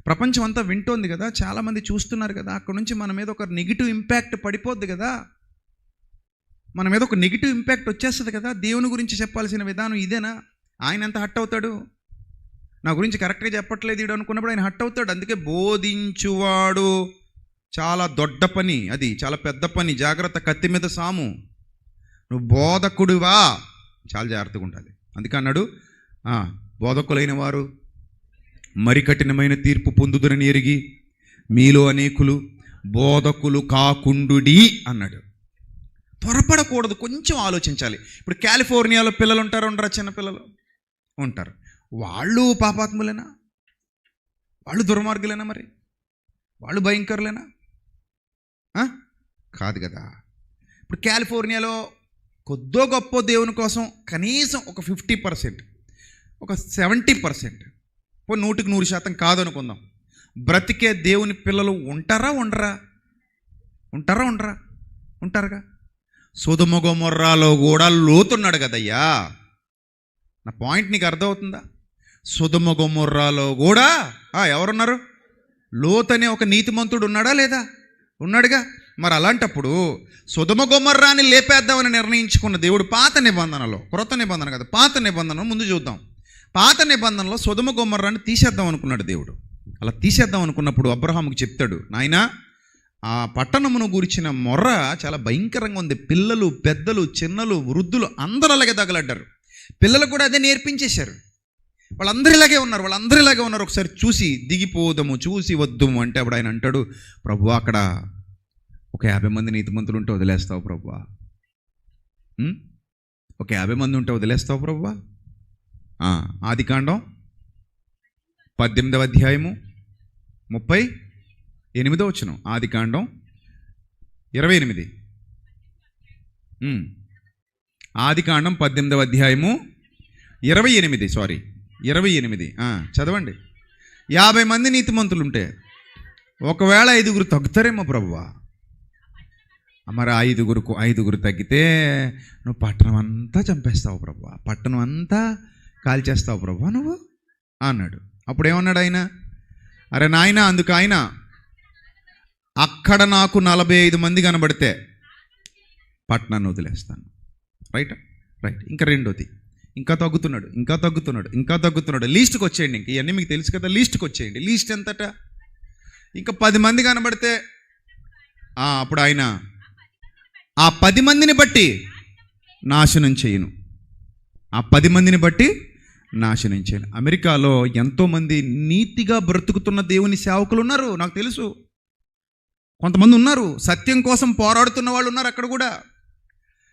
ప్రపంచం అంతా వింటోంది కదా, చాలామంది చూస్తున్నారు కదా. అక్కడ నుంచి మన మీద ఒక నెగిటివ్ ఇంపాక్ట్ పడిపోద్ది కదా, మన మీద ఒక నెగిటివ్ ఇంపాక్ట్ వచ్చేస్తుంది కదా. దేవుని గురించి చెప్పాల్సిన విధానం ఇదేనా? ఆయన ఎంత హట్ అవుతాడు, నా గురించి కరెక్ట్గా చెప్పట్లేదు ఇడు అనుకున్నప్పుడు ఆయన హట్ అవుతాడు. అందుకే బోధించువాడు చాలా దొడ్డ పని, అది చాలా పెద్ద పని. జాగ్రత్త, కత్తి మీద సాము. నువ్వు బోధకుడివా, చాలా జాగ్రత్తగా ఉండాలి. అందుకే అన్నాడు, బోధకులైన వారు మరి కఠినమైన తీర్పు పొందుదురని ఎరిగి మీలో అనేకులు బోధకులు కాకుండుడి అన్నాడు. త్వరపడకూడదు, కొంచెం ఆలోచించాలి. ఇప్పుడు కాలిఫోర్నియాలో పిల్లలు ఉంటారు, ఉండరా? చిన్న పిల్లలు ఉంటారు. వాళ్ళు పాపాత్ములేనా? వాళ్ళు దుర్మార్గులేనా? మరి వాళ్ళు భయంకరులేనా? కాదు కదా. ఇప్పుడు కాలిఫోర్నియాలో కొద్దో గొప్ప దేవుని కోసం కనీసం ఒక 50%, ఒక 70%, 100% కాదనుకుందాం, బ్రతికే దేవుని పిల్లలు ఉంటారా? ఉంటారుగా. సొదొమ గొమొర్రాలో కూడా లోతున్నాడు కదయ్యా. నా పాయింట్ నీకు అర్థమవుతుందా? సొదొమ గొమొర్రాలో కూడా ఎవరున్నారు? లోతు అనే ఒక నీతిమంతుడు ఉన్నాడా లేదా? ఉన్నాడుగా. మరి అలాంటప్పుడు సొదొమ గొమొర్రాని లేపేద్దామని నిర్ణయించుకున్న దేవుడు పాత నిబంధనలో, క్రొత్త నిబంధన కదా, పాత నిబంధనలో ముందు చూద్దాం. పాత నిబంధనలో సొదొమ గొమొర్రాని తీసేద్దాం అనుకున్నాడు దేవుడు. అలా తీసేద్దాం అనుకున్నప్పుడు అబ్రహాముకి చెప్తాడు, నాయనా ఆ పట్టణమును గురించిన మొర్ర చాలా భయంకరంగా ఉంది. పిల్లలు, పెద్దలు, చిన్నలు, వృద్ధులు అందరూ అలాగే తగలడ్డారు. పిల్లలు కూడా అదే నేర్పించేశారు. వాళ్ళందరూ ఇలాగే ఉన్నారు. ఒకసారి చూసి దిగిపోదాము, చూసి వద్దాము అంటే అప్పుడు ఆయన అంటాడు, ప్రభువా అక్కడ ఒక 50 మంది నీతిమంతులు ఉంటే వదిలేస్తావు ప్రభువా? ఒక 50 మంది ఉంటే వదిలేస్తావు ప్రభువా? ఆదికాండం 18వ అధ్యాయము 38వ వచనం. ఆదికాండం 28. ఆదికాండం 18వ అధ్యాయము 28 చదవండి. 50 మంది నీతిమంతులు ఉంటే ఒకవేళ 5 తగ్గుతారేమో ప్రభువా? మరి 5 తగ్గితే నువ్వు పట్టణం అంతా చంపేస్తావు ప్రభువా, పట్టణం అంతా కాల్చేస్తావు ప్రభువా నువ్వు అన్నాడు. అప్పుడు ఏమన్నాడు ఆయన? అరే నాయన, అందుకు ఆయన అక్కడ నాకు 45 మంది కనబడితే పట్టణాన్ని వదిలేస్తాను. రైట్. ఇంకా రెండోది, ఇంకా తగ్గుతున్నాడు. లీస్ట్కి వచ్చేయండి. ఇంక ఇవన్నీ మీకు తెలుసు కదా, లీస్ట్కి వచ్చేయండి. లీస్ట్ ఎంతట? ఇంకా 10 మంది కనబడితే అప్పుడు ఆయన ఆ 10 మందిని బట్టి నాశనం చేయను. 10 మందిని బట్టి నాశనం చేయను. అమెరికాలో ఎంతోమంది నీతిగా బ్రతుకుతున్న దేవుని సేవకులు ఉన్నారు, నాకు తెలుసు. కొంతమంది ఉన్నారు, సత్యం కోసం పోరాడుతున్న వాళ్ళు ఉన్నారు. అక్కడ కూడా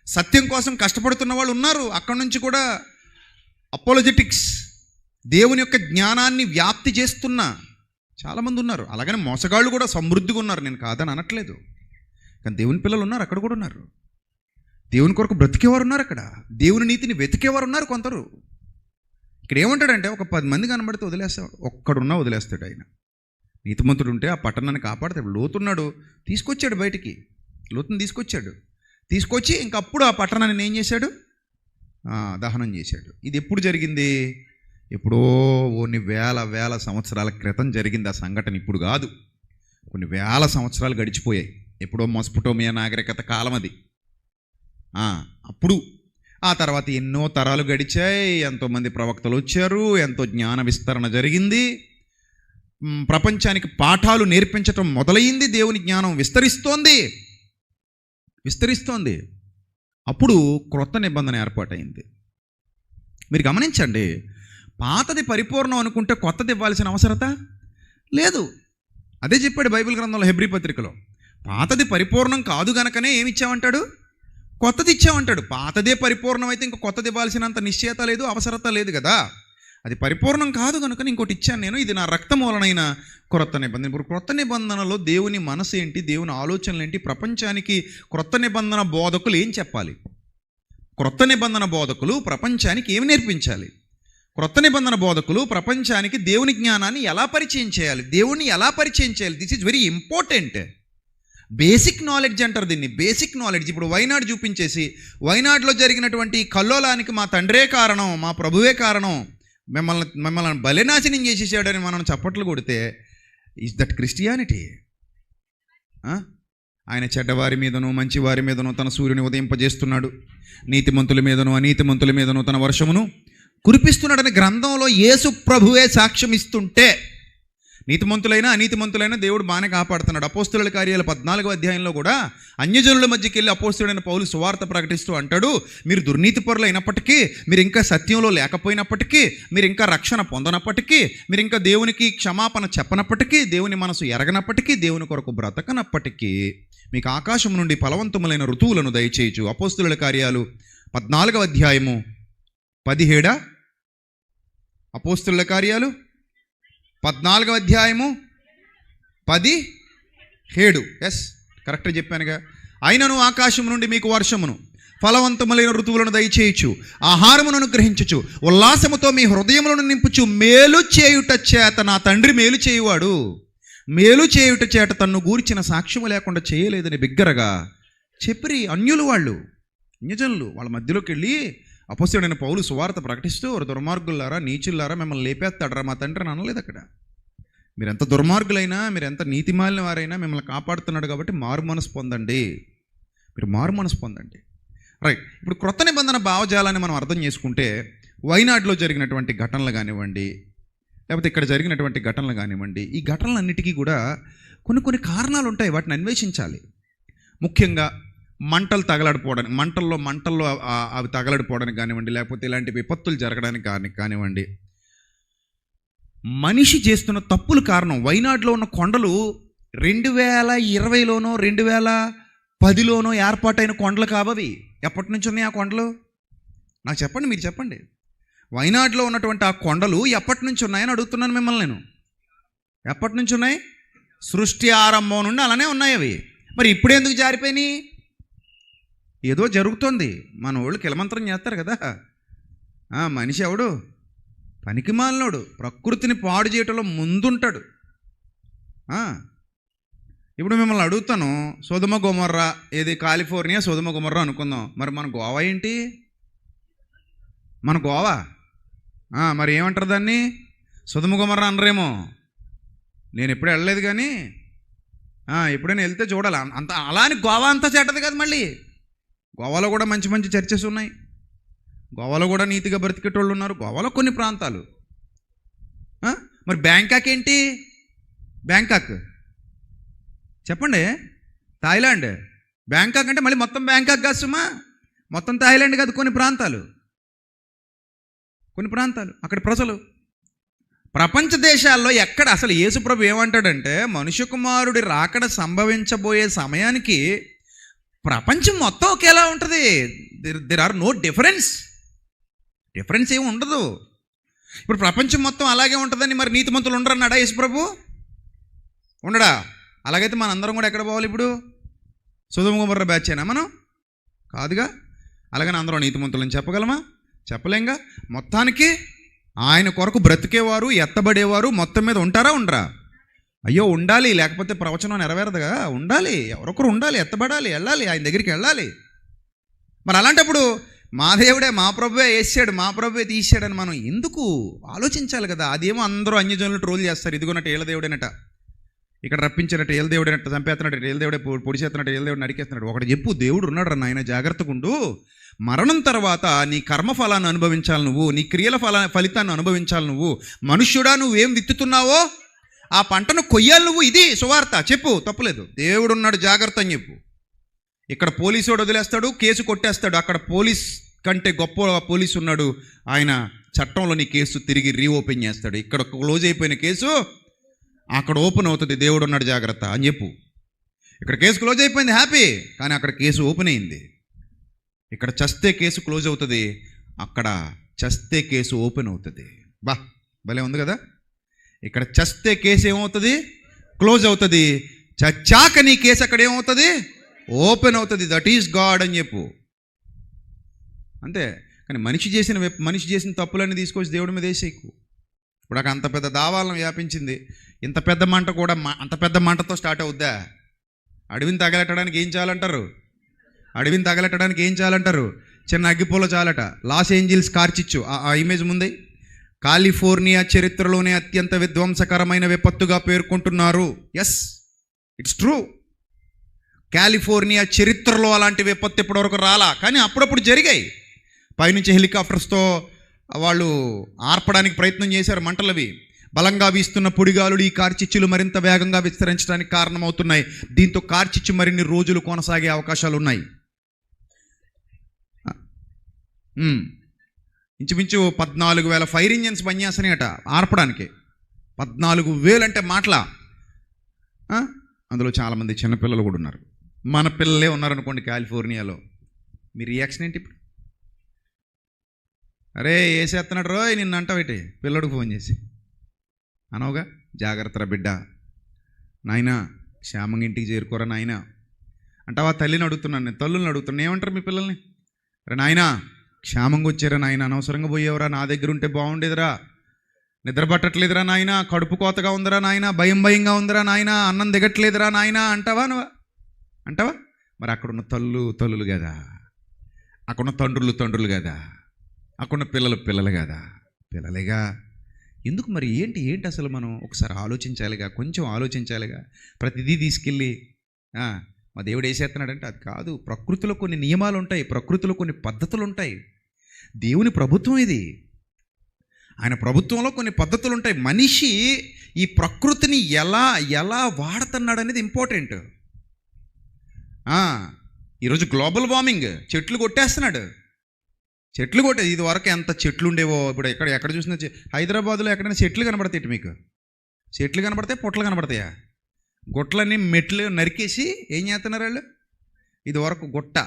సత్యం కోసం కష్టపడుతున్న వాళ్ళు ఉన్నారు. అక్కడ నుంచి కూడా అపోలజెటిక్స్, దేవుని యొక్క జ్ఞానాన్ని వ్యాప్తి చేస్తున్న చాలామంది ఉన్నారు. అలాగనే మోసగాళ్ళు కూడా సమృద్ధిగా ఉన్నారు, నేను కాదని అనట్లేదు. కానీ దేవుని పిల్లలు ఉన్నారు, అక్కడ కూడా ఉన్నారు. దేవుని కొరకు బ్రతికేవారు ఉన్నారు, అక్కడ దేవుని నీతిని వెతికేవారు ఉన్నారు కొందరు. ఇక్కడ ఏమంటాడంటే ఒక 10 మంది కనబడితే వదిలేస్తాడు, ఒక్కడున్నా వదిలేస్తాడు ఆయన. నీతిమంతుడు ఉంటే ఆ పట్టణాన్ని కాపాడతాడు. లోతున్నాడు, తీసుకొచ్చాడు బయటికి, లోతుని తీసుకొచ్చి ఇంకప్పుడు ఆ పట్టణాన్ని ఏం చేశాడు? దహనం చేశాడు. ఇది ఎప్పుడు జరిగింది? ఎప్పుడో కొన్ని వేల సంవత్సరాల క్రితం జరిగింది ఆ సంఘటన. ఇప్పుడు కాదు, కొన్ని వేల సంవత్సరాలు గడిచిపోయాయి. ఎప్పుడో మెసొపొటేమియా నాగరికత కాలం అది. అప్పుడు ఆ తర్వాత ఎన్నో తరాలు గడిచాయి, ఎంతోమంది ప్రవక్తలు వచ్చారు, ఎంతో జ్ఞాన విస్తరణ జరిగింది. ప్రపంచానికి పాఠాలు నేర్పించటం మొదలైంది. దేవుని జ్ఞానం విస్తరిస్తోంది. అప్పుడు క్రొత్త నిబంధన ఏర్పాటైంది. మీరు గమనించండి, పాతది పరిపూర్ణం అనుకుంటే కొత్తది ఇవ్వాల్సిన అవసరత లేదు. అదే చెప్పాడు బైబిల్ గ్రంథంలో హెబ్రీ పత్రికలో. పాతది పరిపూర్ణం కాదు గనకనే ఏమి ఇచ్చామంటాడు? కొత్తది ఇచ్చామంటాడు. పాతదే పరిపూర్ణం అయితే ఇంకా కొత్తది ఇవ్వాల్సినంత నిశ్చయత లేదు, అవసరత లేదు కదా. అది పరిపూర్ణం కాదు కనుక ఇంకోటి ఇచ్చాను నేను, ఇది నా రక్తమూలనైన క్రొత్త నిబంధన. ఇప్పుడు క్రొత్త నిబంధనలో దేవుని మనసు ఏంటి, దేవుని ఆలోచనలు ఏంటి, ప్రపంచానికి క్రొత్త నిబంధన బోధకులు ఏం చెప్పాలి? క్రొత్త నిబంధన బోధకులు ప్రపంచానికి ఏమి నేర్పించాలి? క్రొత్త నిబంధన బోధకులు ప్రపంచానికి దేవుని జ్ఞానాన్ని ఎలా పరిచయం చేయాలి, దేవుణ్ణి ఎలా పరిచయం చేయాలి? This is very important. Basic knowledge అంటారు దీన్ని, బేసిక్ నాలెడ్జ్. ఇప్పుడు వైనాడు చూపించేసి వైనాడులో జరిగినటువంటి కల్లోలానికి మా తండ్రే కారణం, మా ప్రభువే కారణం, మిమ్మల్ని బలినాశనం చేసేసాడని మనం చప్పట్లు కొడితే ఈజ్ దట్ క్రిస్టియానిటీ? ఆయన చెడ్డవారి మీదను మంచివారి మీదను తన సూర్యుని ఉదయింపజేస్తున్నాడు, నీతిమంతుల మీదను అనీతిమంతుల మీదను తన వర్షమును కురిపిస్తున్నాడని గ్రంథంలో యేసు ప్రభువే సాక్ష్యం ఇస్తుంటే నీతిమంతులైనా అనీతిమంతులైనా దేవుడు బాగానే కాపాడుతున్నాడు. అపోస్తుల కార్యాల 14వ అధ్యాయంలో కూడా అన్యజనుల మధ్యకి వెళ్ళి అపోస్తుడైన పౌలు సువార్త ప్రకటిస్తూ అంటాడు, మీరు దుర్నీతిపరులు అయినప్పటికీ, మీరు ఇంకా సత్యంలో లేకపోయినప్పటికీ, మీరు ఇంకా రక్షణ పొందనప్పటికీ, మీరు ఇంకా దేవునికి క్షమాపణ చెప్పనప్పటికీ, దేవుని మనసు ఎరగనప్పటికీ, దేవుని కొరకు బ్రతకనప్పటికీ మీకు ఆకాశం నుండి ఫలవంతములైన ఋతువులను దయచేయచ్చు. అపోస్తుల కార్యాలు 14వ అధ్యాయము 17. అపోస్తుల కార్యాలు 14వ అధ్యాయము 17. ఎస్, కరెక్ట్గా చెప్పానుగా. అయినను ఆకాశం నుండి మీకు వర్షమును ఫలవంతములైన ఋతువులను దయచేయచ్చు, ఆహారమును అనుగ్రహించుచు, ఉల్లాసముతో మీ హృదయములను నింపుచు, మేలు చేయుట చేత నా తండ్రి మేలు చేయువాడు, మేలు చేయుట చేత తన్ను గూర్చిన సాక్ష్యము లేకుండా చేయలేదని బిగ్గరగా చెప్పిరి. అన్యజనులు వాళ్ళ మధ్యలోకి వెళ్ళి అపోస్తలుడైన పౌలు సువార్త ప్రకటిస్తూ, దుర్మార్గులారా, నీచులారా, మిమ్మల్ని లేపేస్తాడరా మా తండ్రి అని అనలేదు అక్కడ. మీరెంత దుర్మార్గులైనా, మీరెంత నీతిమాలిన వారైనా మిమ్మల్ని కాపాడుతున్నాడు కాబట్టి మారు మనసు పొందండి, మీరు మారు మనసు పొందండి. రైట్. ఇప్పుడు క్రొత్త నిబంధన భావజాలాన్ని మనం అర్థం చేసుకుంటే వైనాడులో జరిగినటువంటి ఘటనలు కానివ్వండి, లేకపోతే ఇక్కడ జరిగినటువంటి ఘటనలు కానివ్వండి, ఈ ఘటనలన్నిటికీ కూడా కొన్ని కారణాలు ఉంటాయి, వాటిని అన్వేషించాలి. ముఖ్యంగా మంటలు తగలడిపోవడానికి, మంటల్లో అవి తగలడిపోవడానికి కానివ్వండి, లేకపోతే ఇలాంటి విపత్తులు జరగడానికి కానివ్వండి, మనిషి చేస్తున్న తప్పులు కారణం. వైనాడులో ఉన్న కొండలు 2020లోనో 2010లోనో ఏర్పాటైన కొండలు కావవి. ఎప్పటి నుంచి ఉన్నాయి ఆ కొండలు? నాకు చెప్పండి, మీరు చెప్పండి. వైనాడులో ఉన్నటువంటి ఆ కొండలు ఎప్పటి నుంచి ఉన్నాయని అడుగుతున్నాను మిమ్మల్ని నేను. ఎప్పటి నుంచి ఉన్నాయి? సృష్టి ఆరంభం నుండి అలానే ఉన్నాయి అవి. మరి ఇప్పుడు ఎందుకు జారిపోయినాయి? ఏదో జరుగుతుంది. మన వాళ్ళు కిలమంత్రం చేస్తారు కదా. మనిషి ఎవడు? పనికిమాలినోడు, ప్రకృతిని పాడు చేయటంలో ముందుంటాడు. ఇప్పుడు మిమ్మల్ని అడుగుతాను, సొదొమ గొమొర్రా, ఏది కాలిఫోర్నియా సొదొమ గొమొర్రా అనుకుందాం. మరి మన గోవా ఏంటి? మన గోవా మరి ఏమంటారు దాన్ని? సొదొమ గొమొర్రా అనరేమో. నేను ఎప్పుడు వెళ్ళలేదు కానీ ఎప్పుడైనా వెళ్తే చూడాలి. అంత అలా అని గోవా అంతా చెడ్డది కదా. మళ్ళీ గోవాలో కూడా మంచి మంచి చర్చెస్ ఉన్నాయి, గోవాలో కూడా నీతిగా బ్రతికేటోళ్ళు ఉన్నారు, గోవాలో కొన్ని ప్రాంతాలు. మరి బ్యాంకాక్ ఏంటి? బ్యాంకాక్ చెప్పండి. థాయిలాండ్. బ్యాంకాక్ అంటే మళ్ళీ మొత్తం బ్యాంకాక్ కాదు సుమా, మొత్తం థాయిలాండ్ కాదు. కొన్ని ప్రాంతాలు అక్కడ ప్రజలు. ప్రపంచ దేశాల్లో ఎక్కడ అసలు యేసుప్రభు ఏమంటాడంటే, మనుష్య కుమారుడి రాకడ సంభవించబోయే సమయానికి ప్రపంచం మొత్తం ఒకేలా ఉంటుంది. దెర్ ఆర్ నో డిఫరెన్స్ ఏమి ఉండదు. ఇప్పుడు ప్రపంచం మొత్తం అలాగే ఉంటుందని మరి నీతిమంతులు ఉండరన్నాడా యేసుప్రభు? ఉండడా? అలాగైతే మన అందరం కూడా ఎక్కడ పోవాలి ఇప్పుడు? సొదొమ గొమొర్రా బ్యాచ్ అయినా మనం? కాదుగా. అలాగని అందరం నీతిమంతులని చెప్పగలమా? చెప్పలేంగా. మొత్తానికి ఆయన కొరకు బ్రతికేవారు, ఎత్తబడేవారు మొత్తం మీద ఉంటారా ఉండరా? అయ్యో ఉండాలి, లేకపోతే ప్రవచనం నెరవేరదుగా. ఉండాలి, ఎవరొకరు ఉండాలి, ఎత్తబడాలి, వెళ్ళాలి, ఆయన దగ్గరికి వెళ్ళాలి. మరి అలాంటప్పుడు మా దేవుడే, మా ప్రభువే వేసాడు, మా ప్రభువే తీసాడని మనం ఎందుకు ఆలోచించాలి కదా. అదేమో అందరూ అన్యజనులు ట్రోల్ చేస్తారు. ఇదిగోనట్టు ఏళ్ళ దేవుడేనట, ఇక్కడ రప్పించినట్టు ఏళ్ళ దేవుడేనట్టు, చంపేస్తున్నట్టు ఏళ్ళ దేవుడే, పొడి చేస్తున్నట్టు ఏళ్ళ దేవుడు నరికేస్తున్నాడు. ఒకటి చెప్పు, దేవుడు ఉన్నాడు రా నాయన, జాగ్రత్తగా ఉండు. మరణం తర్వాత నీ కర్మఫలాన్ని అనుభవించాలి నువ్వు, నీ క్రియల ఫలితాన్ని అనుభవించాలి నువ్వు. మనుష్యుడా, నువ్వేం విత్తుతున్నావో ఆ పంటను కొయ్యాలి నువ్వు. ఇది సువార్త, చెప్పు, తప్పులేదు. దేవుడు ఉన్నాడు, జాగ్రత్త అని చెప్పు. ఇక్కడ పోలీసు వాడు వదిలేస్తాడు, కేసు కొట్టేస్తాడు. అక్కడ పోలీస్ కంటే గొప్ప పోలీసు ఉన్నాడు, ఆయన చట్టంలో నీ కేసు తిరిగి రీఓపెన్ చేస్తాడు. ఇక్కడ క్లోజ్ అయిపోయిన కేసు అక్కడ ఓపెన్ అవుతుంది. దేవుడు ఉన్నాడు, జాగ్రత్త అని చెప్పు. ఇక్కడ కేసు క్లోజ్ అయిపోయింది, హ్యాపీ, కానీ అక్కడ కేసు ఓపెన్ అయింది. ఇక్కడ చస్తే కేసు క్లోజ్ అవుతుంది, అక్కడ చస్తే కేసు ఓపెన్ అవుతుంది. భలే ఉంది కదా. ఇక్కడ చస్తే కేసు ఏమవుతుంది? క్లోజ్ అవుతుంది. చచ్చాక నీ కేసు అక్కడ ఏమవుతుంది? ఓపెన్ అవుతుంది. దట్ ఈస్ గాడ్ అని చెప్పు, అంతే. కానీ మనిషి చేసిన తప్పులన్నీ తీసుకొచ్చి దేవుడి మీద వేసేయకు. ఇప్పుడు అక్కడ అంత పెద్ద దావాలను వ్యాపించింది, ఇంత పెద్ద మంట కూడా అంత పెద్ద మంటతో స్టార్ట్ అవుద్దా? అడవిని తగలెట్టడానికి ఏం చాలంటారు? చిన్న అగ్గిపూల చాలట. లాస్ ఏంజిల్స్ కార్చిచ్చు, ఆ ఇమేజ్ ముందే. కాలిఫోర్నియా చరిత్రలోనే అత్యంత విధ్వంసకరమైన విపత్తుగా పేర్కొంటున్నారు. Yes, it's true. కాలిఫోర్నియా చరిత్రలో అలాంటి విపత్తు ఇప్పటివరకు రాలా, కానీ అప్పుడప్పుడు జరిగాయి. పైనుంచి హెలికాప్టర్స్తో వాళ్ళు ఆర్పడానికి ప్రయత్నం చేశారు మంటలవి. బలంగా వీస్తున్న పొడిగాలుడు ఈ కార్చిచ్చులు మరింత వేగంగా విస్తరించడానికి కారణమవుతున్నాయి. దీంతో కార్చిచ్చు మరిన్ని రోజులు కొనసాగే అవకాశాలు ఉన్నాయి. ఇంచుమించు 14,000 ఫైర్ ఇంజన్స్ పనిచేస్తున్నాయట ఆర్పడానికి. 14,000 అంటే మాటలా? అందులో చాలామంది చిన్నపిల్లలు కూడా ఉన్నారు. మన పిల్లలే ఉన్నారనుకోండి కాలిఫోర్నియాలో, మీ రియాక్షన్ ఏంటి ఇప్పుడు? అరే వేసేస్తున్నాడు రోయ్ నిన్ను అంటావేటి, పిల్లడికి ఫోన్ చేసి అనవుగా, జాగ్రత్తరా బిడ్డ, నాయనా క్షేమంగా ఇంటికి చేరుకోరా నాయన అంటావా? తల్లిని అడుగుతున్నాను నేను, తల్లుల్ని అడుగుతున్నాను, ఏమంటారు మీ పిల్లల్ని? అరే నాయనా క్షేమంగా వచ్చారా నాయన, అనవసరంగా పోయేవరా, నా దగ్గర ఉంటే బాగుండేదిరా, నిద్ర పట్టట్లేదురా నాయన, కడుపు కోతగా ఉందిరా నాయన, భయంగా ఉందిరా నాయన, అన్నం దిగట్లేదురా నాయన అంటావా? అంటావా? మరి అక్కడున్న తల్లులు కదా, అక్కడున్న తండ్రులు కదా, అక్కడున్న పిల్లలు కదా, పిల్లలేగా. ఎందుకు మరి? ఏంటి అసలు మనం ఒకసారి ఆలోచించాలిగా, కొంచెం ఆలోచించాలిగా. ప్రతిదీ తీసుకెళ్ళి మా దేవుడు వేసేస్తున్నాడంటే అది కాదు. ప్రకృతిలో కొన్ని నియమాలు ఉంటాయి, ప్రకృతిలో కొన్ని పద్ధతులు ఉంటాయి. దేవుని ప్రభుత్వం ఇది, ఆయన ప్రభుత్వంలో కొన్ని పద్ధతులు ఉంటాయి. మనిషి ఈ ప్రకృతిని ఎలా వాడుతున్నాడు అనేది ఇంపార్టెంట్. ఈరోజు గ్లోబల్ వార్మింగ్, చెట్లు కొట్టేస్తున్నాడు. ఇది వరకు ఎంత చెట్లు ఉండేవో, ఇప్పుడు ఎక్కడ చూసినా హైదరాబాద్లో ఎక్కడైనా చెట్లు కనబడతాయి మీకు? చెట్లు కనబడతాయి, పొట్లు కనబడతాయా? గుట్టలన్నీ మెట్లు నరికేసి ఏం చేస్తున్నారు వాళ్ళు? ఇది వరకు గుట్ట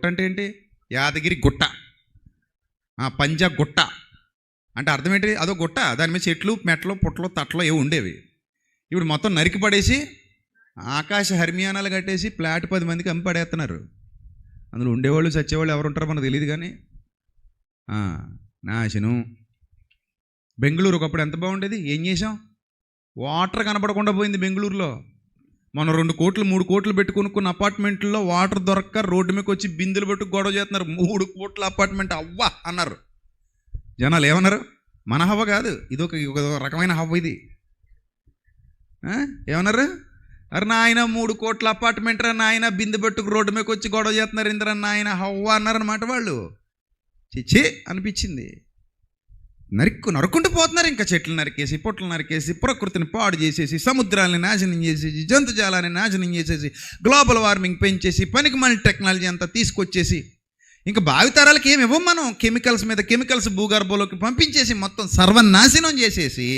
అంటే ఏంటి? యాదగిరి గుట్ట, పంజా గుట్ట అంటే అర్థం ఏంటి? అదో గుట్ట, దాని మీద చెట్లు మెట్లు పుట్టలు తట్టలు ఏవి ఉండేవి. ఇప్పుడు మొత్తం నరికి పడేసి ఆకాశ హర్మియానాలు కట్టేసి ఫ్లాట్ 10 మందికి అమ్మి పడేస్తున్నారు. అందులో ఉండేవాళ్ళు చచ్చేవాళ్ళు ఎవరు ఉంటారో మనకు తెలియదు. కానీ నాశనం. బెంగళూరు ఒకప్పుడు ఎంత బాగుండేది, ఏం చేసాం? వాటర్ కనపడకుండా పోయింది బెంగళూరులో. మనం 2 కోట్లు 3 కోట్లు పెట్టుకున్న అపార్ట్మెంట్లో వాటర్ దొరక్క రోడ్డు మీదకి వచ్చి బిందెలు పెట్టి గొడవ చేస్తున్నారు. 3 కోట్ల అపార్ట్మెంట్ అవ్వా అన్నారు జనాలు. ఏమన్నారు? మన హవ్వ కాదు, ఇది ఒక రకమైన హవ్వ ఇది. ఏమన్నారు? అరే నాయన 3 కోట్ల అపార్ట్మెంట్ రా నాయన, బిందె పెట్టుకు రోడ్డు మీదకి వచ్చి గొడవ చేస్తున్నారు ఇంద్ర నాయన, హవ్వ అన్నారనమాట వాళ్ళు. చిచ్చి అనిపించింది. నరుక్కుంటూ పోతున్నారు. ఇంకా చెట్లు నరికేసి, పొట్లు నరికేసి, ప్రకృతిని పాడు చేసేసి, సముద్రాలని నాశనం చేసేసి, జంతుజాలాన్ని నాశనం చేసేసి, గ్లోబల్ వార్మింగ్ పెంచేసి, పనికి మళ్ళీ టెక్నాలజీ అంతా తీసుకొచ్చేసి, ఇంకా భావితరాలకి ఏమి ఇవ్వం మనం. కెమికల్స్ భూగర్భంలోకి పంపించేసి మొత్తం సర్వనాశనం చేసేసి,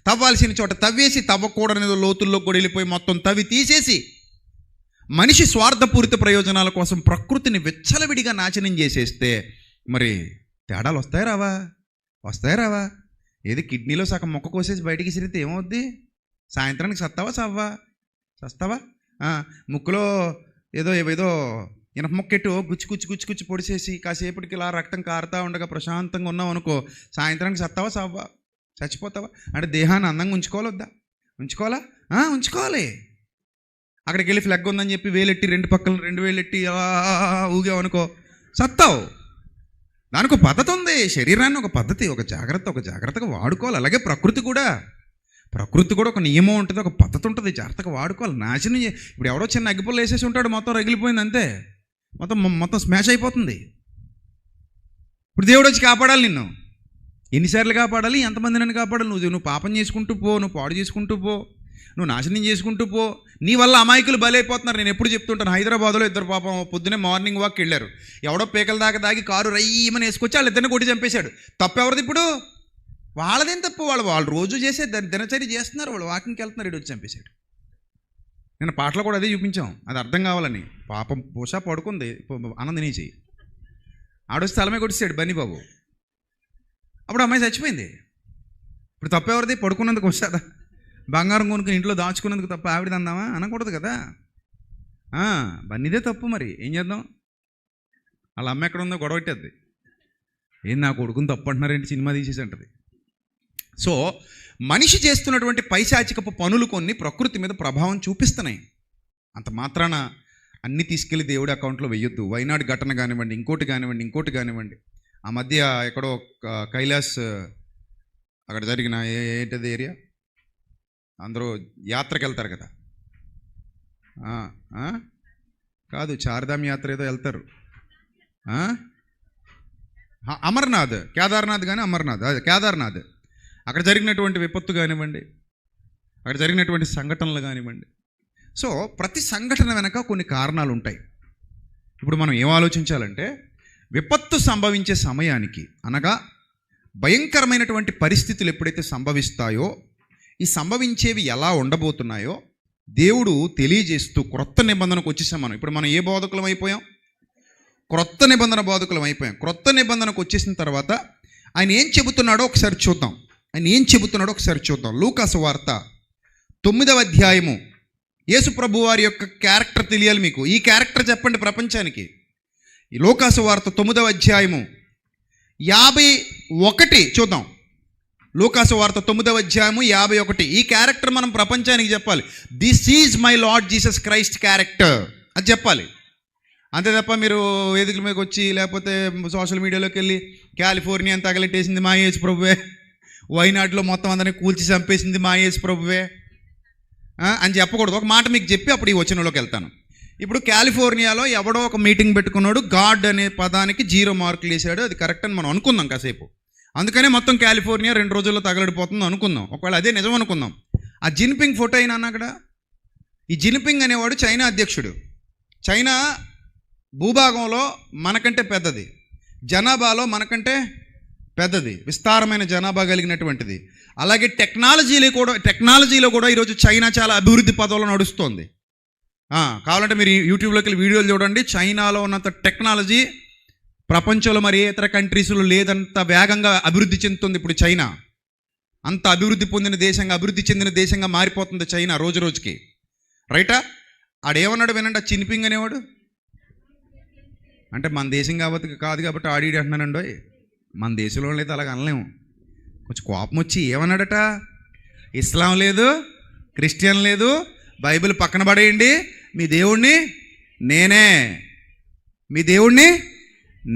తవ్వాల్సిన చోట తవ్వేసి, తవ్వకూడని లోతుల్లో కూడా వెళ్ళిపోయి మొత్తం తవ్వి తీసేసి, మనిషి స్వార్థపూరిత ప్రయోజనాల కోసం ప్రకృతిని విచ్చలవిడిగా నాశనం చేసేస్తే మరి తేడాలు వస్తాయి రావా? ఏది కిడ్నీలో సగం మొక్క కోసేసి బయటికి సిరితే ఏమవుద్ది? సాయంత్రానికి సస్తావా? ముక్కులో ఏదో ఇనప మొక్కెట్టు గుచ్చి పొడిసేసి కాసేపటికి ఇలా రక్తం కారుతూ ఉండగా ప్రశాంతంగా ఉన్నావు అనుకో, సాయంత్రానికి సవ్వా? చచ్చిపోతావా? అంటే దేహాన్ని అందంగా ఉంచుకోవాలొద్దా? ఉంచుకోవాలి. అక్కడికి వెళ్ళి ఫ్లగ్ ఉందని చెప్పి వేలెట్టి 2 పక్కల 2 వేలెట్టి ఊగావు అనుకో, సత్తావు. దానికి ఒక పద్ధతి ఉంది. శరీరాన్ని ఒక పద్ధతి, ఒక జాగ్రత్తగా వాడుకోవాలి. అలాగే ప్రకృతి కూడా ఒక నియమం ఉంటుంది, ఒక పద్ధతి ఉంటుంది, జాగ్రత్తగా వాడుకోవాలి. నాశనం ఇప్పుడు ఎవడో చిన్న అగ్గిపుల్ల వేసేసి ఉంటాడు, మొత్తం రగిలిపోయింది అంతే, మొత్తం స్మాష్ అయిపోతుంది. ఇప్పుడు దేవుడు వచ్చి కాపాడాలి నిన్ను. ఎన్నిసార్లు కాపాడాలి? ఎంతమంది నన్ను కాపాడాలి? నువ్వు పాపం చేసుకుంటూ పో, నువ్వు పాడు చేసుకుంటూ పో, నువ్వు నాశనం చేసుకుంటూ పో, నీ వల్ల అమాయకులు బలైపోతున్నారు. నేను ఎప్పుడు చెప్తుంటాను, హైదరాబాద్లో ఇద్దరు పాపం పొద్దునే మార్నింగ్ వాక్ వెళ్ళారు. ఎవడో పేకల దాకా దాగి కారు రయ్యమని వేసుకొచ్చి వాళ్ళు ఇద్దరిని కొట్టి చంపేశాడు. తప్పు ఎవరిది ఇప్పుడు? వాళ్ళదేం తప్పు? వాళ్ళు రోజు చేసే దినచర్య చేస్తున్నారు, వాళ్ళు వాకింగ్కి వెళ్తున్నారు, ఇటు వచ్చి చంపేశాడు. నేను పాటలో కూడా అదే చూపించాం, అది అర్థం కావాలని. పాపం పోషా పడుకుంది, ఆనందని చెయ్యి ఆడొచ్చి తలమే కొట్టిస్తాడు బన్నీ బాబు. అప్పుడు అమ్మాయి చచ్చిపోయింది. ఇప్పుడు తప్పు ఎవరిది? పడుకున్నందుకు వస్తుందా? బంగారం కొనుక్కుని ఇంట్లో దాచుకున్నందుకు తప్ప ఆవిడది అందామా? అనకూడదు కదా. బన్నీదే తప్పు. మరి ఏం చేద్దాం? వాళ్ళ అమ్మ ఎక్కడ ఉందో గొడవ పెట్టేది. ఏం నా కొడుకుని తప్పు అంటున్నారేంటి, సినిమా తీసేసి అంటది. సో మనిషి చేస్తున్నటువంటి పైశాచికపు పనులు కొన్ని ప్రకృతి మీద ప్రభావం చూపిస్తున్నాయి. అంత మాత్రాన అన్నీ తీసుకెళ్ళి దేవుడి అకౌంట్లో వెయ్యొద్దు. వైనాడు ఘటన కానివ్వండి, ఇంకోటి కానివ్వండి. ఆ మధ్య ఎక్కడో కైలాస్ అక్కడ జరిగిన ఏంటది ఏరియా, అందరూ యాత్రకు వెళ్తారు కదా, కాదు చార్ధామ్ యాత్ర ఏదో వెళ్తారు, అమర్నాథ్, కేదార్నాథ్ కానీ అమర్నాథ్, అదే కేదార్నాథ్. అక్కడ జరిగినటువంటి విపత్తు కానివ్వండి, అక్కడ జరిగినటువంటి సంఘటనలు కానివ్వండి. సో ప్రతి సంఘటన వెనక కొన్ని కారణాలు ఉంటాయి. ఇప్పుడు మనం ఏం ఆలోచించాలంటే, విపత్తు సంభవించే సమయానికి, అనగా భయంకరమైనటువంటి పరిస్థితులు ఎప్పుడైతే సంభవిస్తాయో, ఈ సంభవించేవి ఎలా ఉండబోతున్నాయో దేవుడు తెలియజేస్తూ క్రొత్త నిబంధనకు వచ్చేసాం మనం. ఇప్పుడు మనం ఏ బోధకులం అయిపోయాం? క్రొత్త నిబంధన బోధకులం అయిపోయాం. క్రొత్త నిబంధనకు వచ్చేసిన తర్వాత ఆయన ఏం చెబుతున్నాడో ఒకసారి చూద్దాం. లూకాసు వార్త 9వ అధ్యాయము. యేసు ప్రభు వారి యొక్క క్యారెక్టర్ తెలియాలి మీకు. ఈ క్యారెక్టర్ చెప్పండి ప్రపంచానికి. ఈ లూకాసు వార్త 9వ అధ్యాయము 51 చూద్దాం. లూకాసు వార్త 9వ అధ్యాయము 51. ఈ క్యారెక్టర్ మనం ప్రపంచానికి చెప్పాలి. This is my lord Jesus Christ character అది చెప్పాలి. అంతే తప్ప మీరు వేదికల మీదకి వచ్చి, లేకపోతే సోషల్ మీడియాలోకి వెళ్ళి కాలిఫోర్నియా తగలెట్టేసింది మా యేసు ప్రభువే, వైనాడులో మొత్తం అందరినీ కూల్చి చంపేసింది మా యేసు ప్రభువే అని చెప్పకూడదు. ఒక మాట మీకు చెప్పి అప్పుడు ఈ వచనంలోకి వెళ్తాను. ఇప్పుడు కాలిఫోర్నియాలో ఎవడో ఒక మీటింగ్ పెట్టుకున్నాడు, గాడ్ అనే పదానికి 0 మార్కులు వేసాడు. అది కరెక్ట్ అని మనం అనుకుందాం కాసేపు. అందుకనే మొత్తం కాలిఫోర్నియా 2 రోజుల్లో తగలడిపోతుంది అనుకుందాం. ఒకవేళ అదే నిజం అనుకుందాం. ఆ జిన్పింగ్ ఫోటో అయినా అక్కడ, ఈ జిన్పింగ్ అనేవాడు చైనా అధ్యక్షుడు. చైనా భూభాగంలో మనకంటే పెద్దది, జనాభాలో మనకంటే పెద్దది, విస్తారమైన జనాభా కలిగినటువంటిది. అలాగే టెక్నాలజీలో కూడా ఈరోజు చైనా చాలా అభివృద్ధి పదంలో నడుస్తోంది. కావాలంటే మీరు యూట్యూబ్లోకి వెళ్ళి వీడియోలు చూడండి. చైనాలో ఉన్నంత టెక్నాలజీ ప్రపంచంలో మరి ఏ ఇతర కంట్రీస్లో లేదంత వేగంగా అభివృద్ధి చెందుతుంది ఇప్పుడు చైనా. అంత అభివృద్ధి చెందిన దేశంగా మారిపోతుంది చైనా రోజు రోజుకి. రైటా? ఆడేమన్నాడు వినండి, ఆ జిన్పింగ్ అనేవాడు. అంటే మన దేశం కాదు కాబట్టి ఆడి అంటున్నానండి. మన దేశంలో లేదు, అలాగ అనలేము. కొంచెం కోపం వచ్చి ఏమన్నాడట, ఇస్లాం లేదు, క్రిస్టియన్ లేదు, బైబిల్ పక్కన పడేయండి, మీ దేవుణ్ణి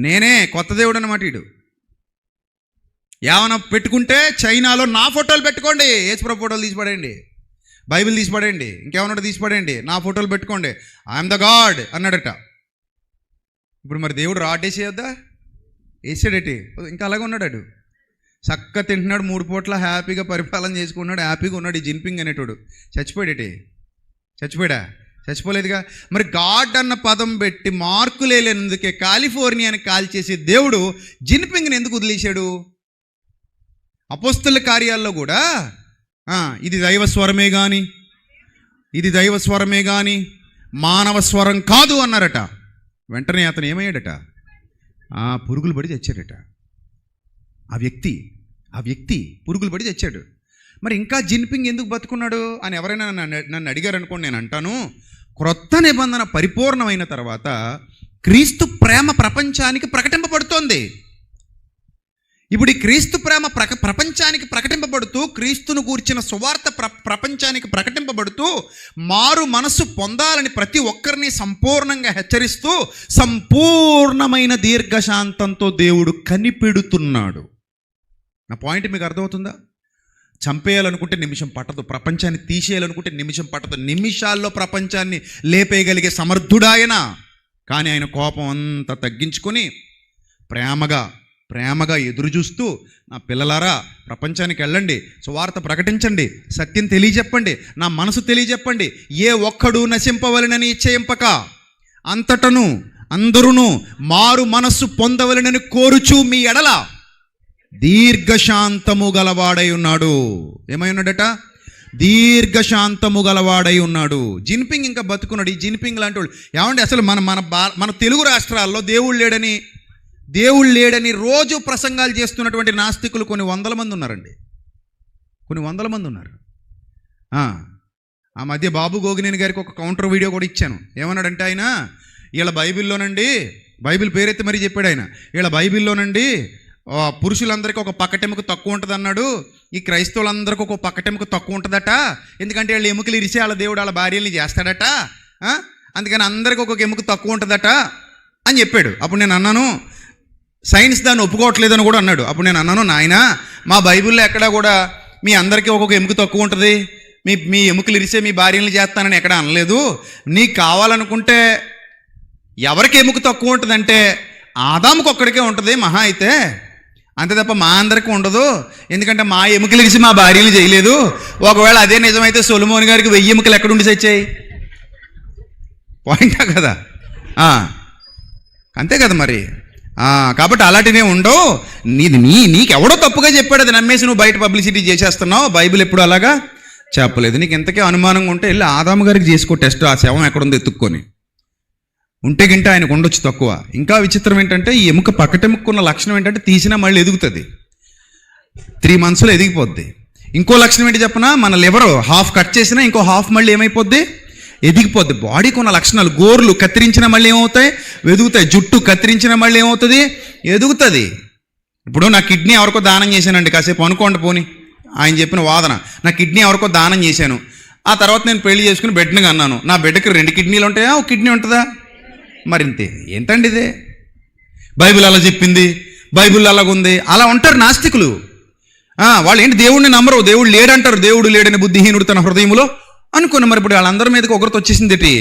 నేనే కొత్త దేవుడు అన్నమాట. వీడు ఏమైనా పెట్టుకుంటే చైనాలో నా ఫోటోలు పెట్టుకోండి, యేసుప్రభు ఫోటోలు తీసి పడేయండి, బైబిల్ తీసి పడేయండి, ఇంకేమన్నా తీసి పడేయండి, నా ఫోటోలు పెట్టుకోండి, ఐఎమ్ ద గాడ్ అన్నాడట. ఇప్పుడు మరి దేవుడు రాడ్ వేసేయొద్దా? వేసాడటి. ఇంకా అలాగే ఉన్నాడు. చక్కగా తింటున్నాడు, 3 పూట్ల హ్యాపీగా పరిపాలన చేసుకున్నాడు, హ్యాపీగా ఉన్నాడు. ఈ జిన్పింగ్ అనేటోడు చచ్చిపోలేదుగా. మరి గాడ్ అన్న పదం పెట్టి మార్కులు వేయలేనందుకే కాలిఫోర్నియాని కాల్చేసి దేవుడు జిన్పింగ్ని ఎందుకు వదిలేశాడు? అపోస్తల కార్యాల్లో కూడా ఇది దైవ స్వరమే కానీ మానవ స్వరం కాదు అన్నారట. వెంటనే అతను ఏమయ్యాడట? పురుగులు పడి చచ్చాడట. ఆ వ్యక్తి పురుగులు పడి చచ్చాడు. మరి ఇంకా జిన్పింగ్ ఎందుకు బతుకున్నాడు అని ఎవరైనా నన్ను అడిగారు అనుకోండి, నేను అంటాను, క్రొత్త నిబంధన పరిపూర్ణమైన తర్వాత క్రీస్తు ప్రేమ ప్రపంచానికి ప్రకటింపబడుతోంది. ఇప్పుడు ఈ క్రీస్తు ప్రేమ ప్రపంచానికి ప్రకటింపబడుతూ, క్రీస్తును గూర్చిన సువార్త ప్రపంచానికి ప్రకటింపబడుతూ, మారు మనస్సు పొందాలని ప్రతి ఒక్కరిని సంపూర్ణంగా హెచ్చరిస్తూ సంపూర్ణమైన దీర్ఘశాంతంతో దేవుడు కనిపెడుతున్నాడు. నా పాయింట్ మీకు అర్థమవుతుందా? చంపేయాలనుకుంటే నిమిషం పట్టదు, ప్రపంచాన్ని తీసేయాలనుకుంటే నిమిషం పట్టదు. నిమిషాల్లో ప్రపంచాన్ని లేపేయగలిగే సమర్థుడాయన. కానీ ఆయన కోపం అంతా తగ్గించుకొని ప్రేమగా ప్రేమగా ఎదురు చూస్తూ, నా పిల్లలారా ప్రపంచానికి వెళ్ళండి, సువార్త ప్రకటించండి, సత్యం తెలియజెప్పండి, నా మనసు తెలియజెప్పండి, ఏ ఒక్కడు నశింపవలెనని ఇచ్చేయింపక అంతటను అందరూ మారు మనస్సు పొందవలెనని కోరుచు మీ ఎడల దీర్ఘశాంతము గలవాడై ఉన్నాడు. ఏమై ఉన్నాడట? దీర్ఘశాంతము గలవాడై ఉన్నాడు. జిన్పింగ్ ఇంకా బతుకున్నాడు. ఈ జిన్పింగ్ లాంటి వాళ్ళు ఏమంటే అసలు మన తెలుగు రాష్ట్రాల్లో దేవుడు లేడని రోజు ప్రసంగాలు చేస్తున్నటువంటి నాస్తికులు కొన్ని వందల మంది ఉన్నారండి. కొన్ని వందల మంది ఉన్నారు. ఆ మధ్య బాబు గోగినేని గారికి ఒక కౌంటర్ వీడియో కూడా ఇచ్చాను. ఏమన్నాడంటే ఆయన, వీళ్ళ బైబిల్లోనండి, బైబిల్ పేరెత్తి మరీ చెప్పాడు ఆయన, వీళ్ళ బైబిల్లోనండి పురుషులందరికీ ఒక పక్కటెముక తక్కువ ఉంటుంది అన్నాడు, ఈ క్రైస్తవులందరికీ ఒక పక్కటెముక తక్కువ ఉంటుందట, ఎందుకంటే వీళ్ళు ఎముకలు ఇరిసి వాళ్ళ దేవుడు వాళ్ళ భార్యల్ని చేస్తాడట, అందుకని అందరికీ ఒక్కొక్క ఎముక తక్కువ ఉంటుందట అని చెప్పాడు. అప్పుడు నేను అన్నాను, సైన్స్ దాన్ని ఒప్పుకోవట్లేదని కూడా అన్నాడు. అప్పుడు నేను అన్నాను, నాయన మా బైబిల్లో ఎక్కడా కూడా మీ అందరికీ ఒక్కొక్క ఎముక తక్కువ ఉంటుంది, మీ ఎముకలు ఇరిసే మీ భార్యల్ని చేస్తానని ఎక్కడా అనలేదు. నీకు కావాలనుకుంటే ఎవరికి ఎముక తక్కువ ఉంటుందంటే ఆదాముకు ఒక్కడికే ఉంటుంది మహా అయితే, అంతే తప్ప మా అందరికీ ఉండదు, ఎందుకంటే మా ఎముకలు ఇరిసి మా భార్యలు చేయలేదు. ఒకవేళ అదే నిజమైతే సొలొమోను గారికి 1000 ఎముకలు ఎక్కడుండి తెచ్చాయి? పాయింటా కదా? అంతే కదా మరి. కాబట్టి అలాంటివే ఉండవు. నీకెవడో తప్పుగా చెప్పాడు, అది నమ్మేసి నువ్వు బయట పబ్లిసిటీ చేసేస్తున్నావు. బైబిల్ ఎప్పుడు అలాగా చెప్పలేదు. నీకు ఎంతకే అనుమానంగా ఉంటే వెళ్ళి ఆదాము గారికి చేసుకో టెస్ట్, ఆ శవం ఎక్కడుందో ఎత్తుక్కొని. ఉంటే గింటే ఆయనకు ఉండొచ్చు తక్కువ. ఇంకా విచిత్రం ఏంటంటే ఈ ఎముక పక్కటెముక్కున్న లక్షణం ఏంటంటే తీసినా మళ్ళీ ఎదుగుతుంది, 3 monthsలో ఎదిగిపోద్ది. ఇంకో లక్షణం ఏంటి చెప్పనా, మన లివర్ హాఫ్ కట్ చేసినా ఇంకో హాఫ్ మళ్ళీ ఏమైపోద్ది, ఎదిగిపోద్ది. బాడీకి ఉన్న లక్షణాలు, గోర్లు కత్తిరించిన మళ్ళీ ఏమవుతాయి, ఎదుగుతాయి. జుట్టు కత్తిరించిన మళ్ళీ ఏమవుతుంది, ఎదుగుతుంది. ఇప్పుడు నా కిడ్నీ ఎవరికో దానం చేశానండి, కాసేపు అనుకోండి పోని, ఆయన చెప్పిన వాదన, నా కిడ్నీ ఎవరికో దానం చేశాను, ఆ తర్వాత నేను పెళ్లి చేసుకుని బిడ్డని అన్నాను, నా బిడ్డకి 2 కిడ్నీలు ఉంటాయా, ఒక కిడ్నీ ఉంటుందా? మరింతే. ఏంటండి ఇదే? బైబిల్ అలా చెప్పింది, బైబిల్ అలాగుంది, అలా ఉంటారు నాస్తికులు. వాళ్ళు ఏంటి, దేవుడిని నమ్మరు, దేవుడు లేడంటారు, దేవుడు లేడని బుద్ధిహీనుడు తన హృదయంలో అనుకున్న. మరి ఇప్పుడు వాళ్ళందరి మీదకి ఒకరితో వచ్చేసింది ఏంటి?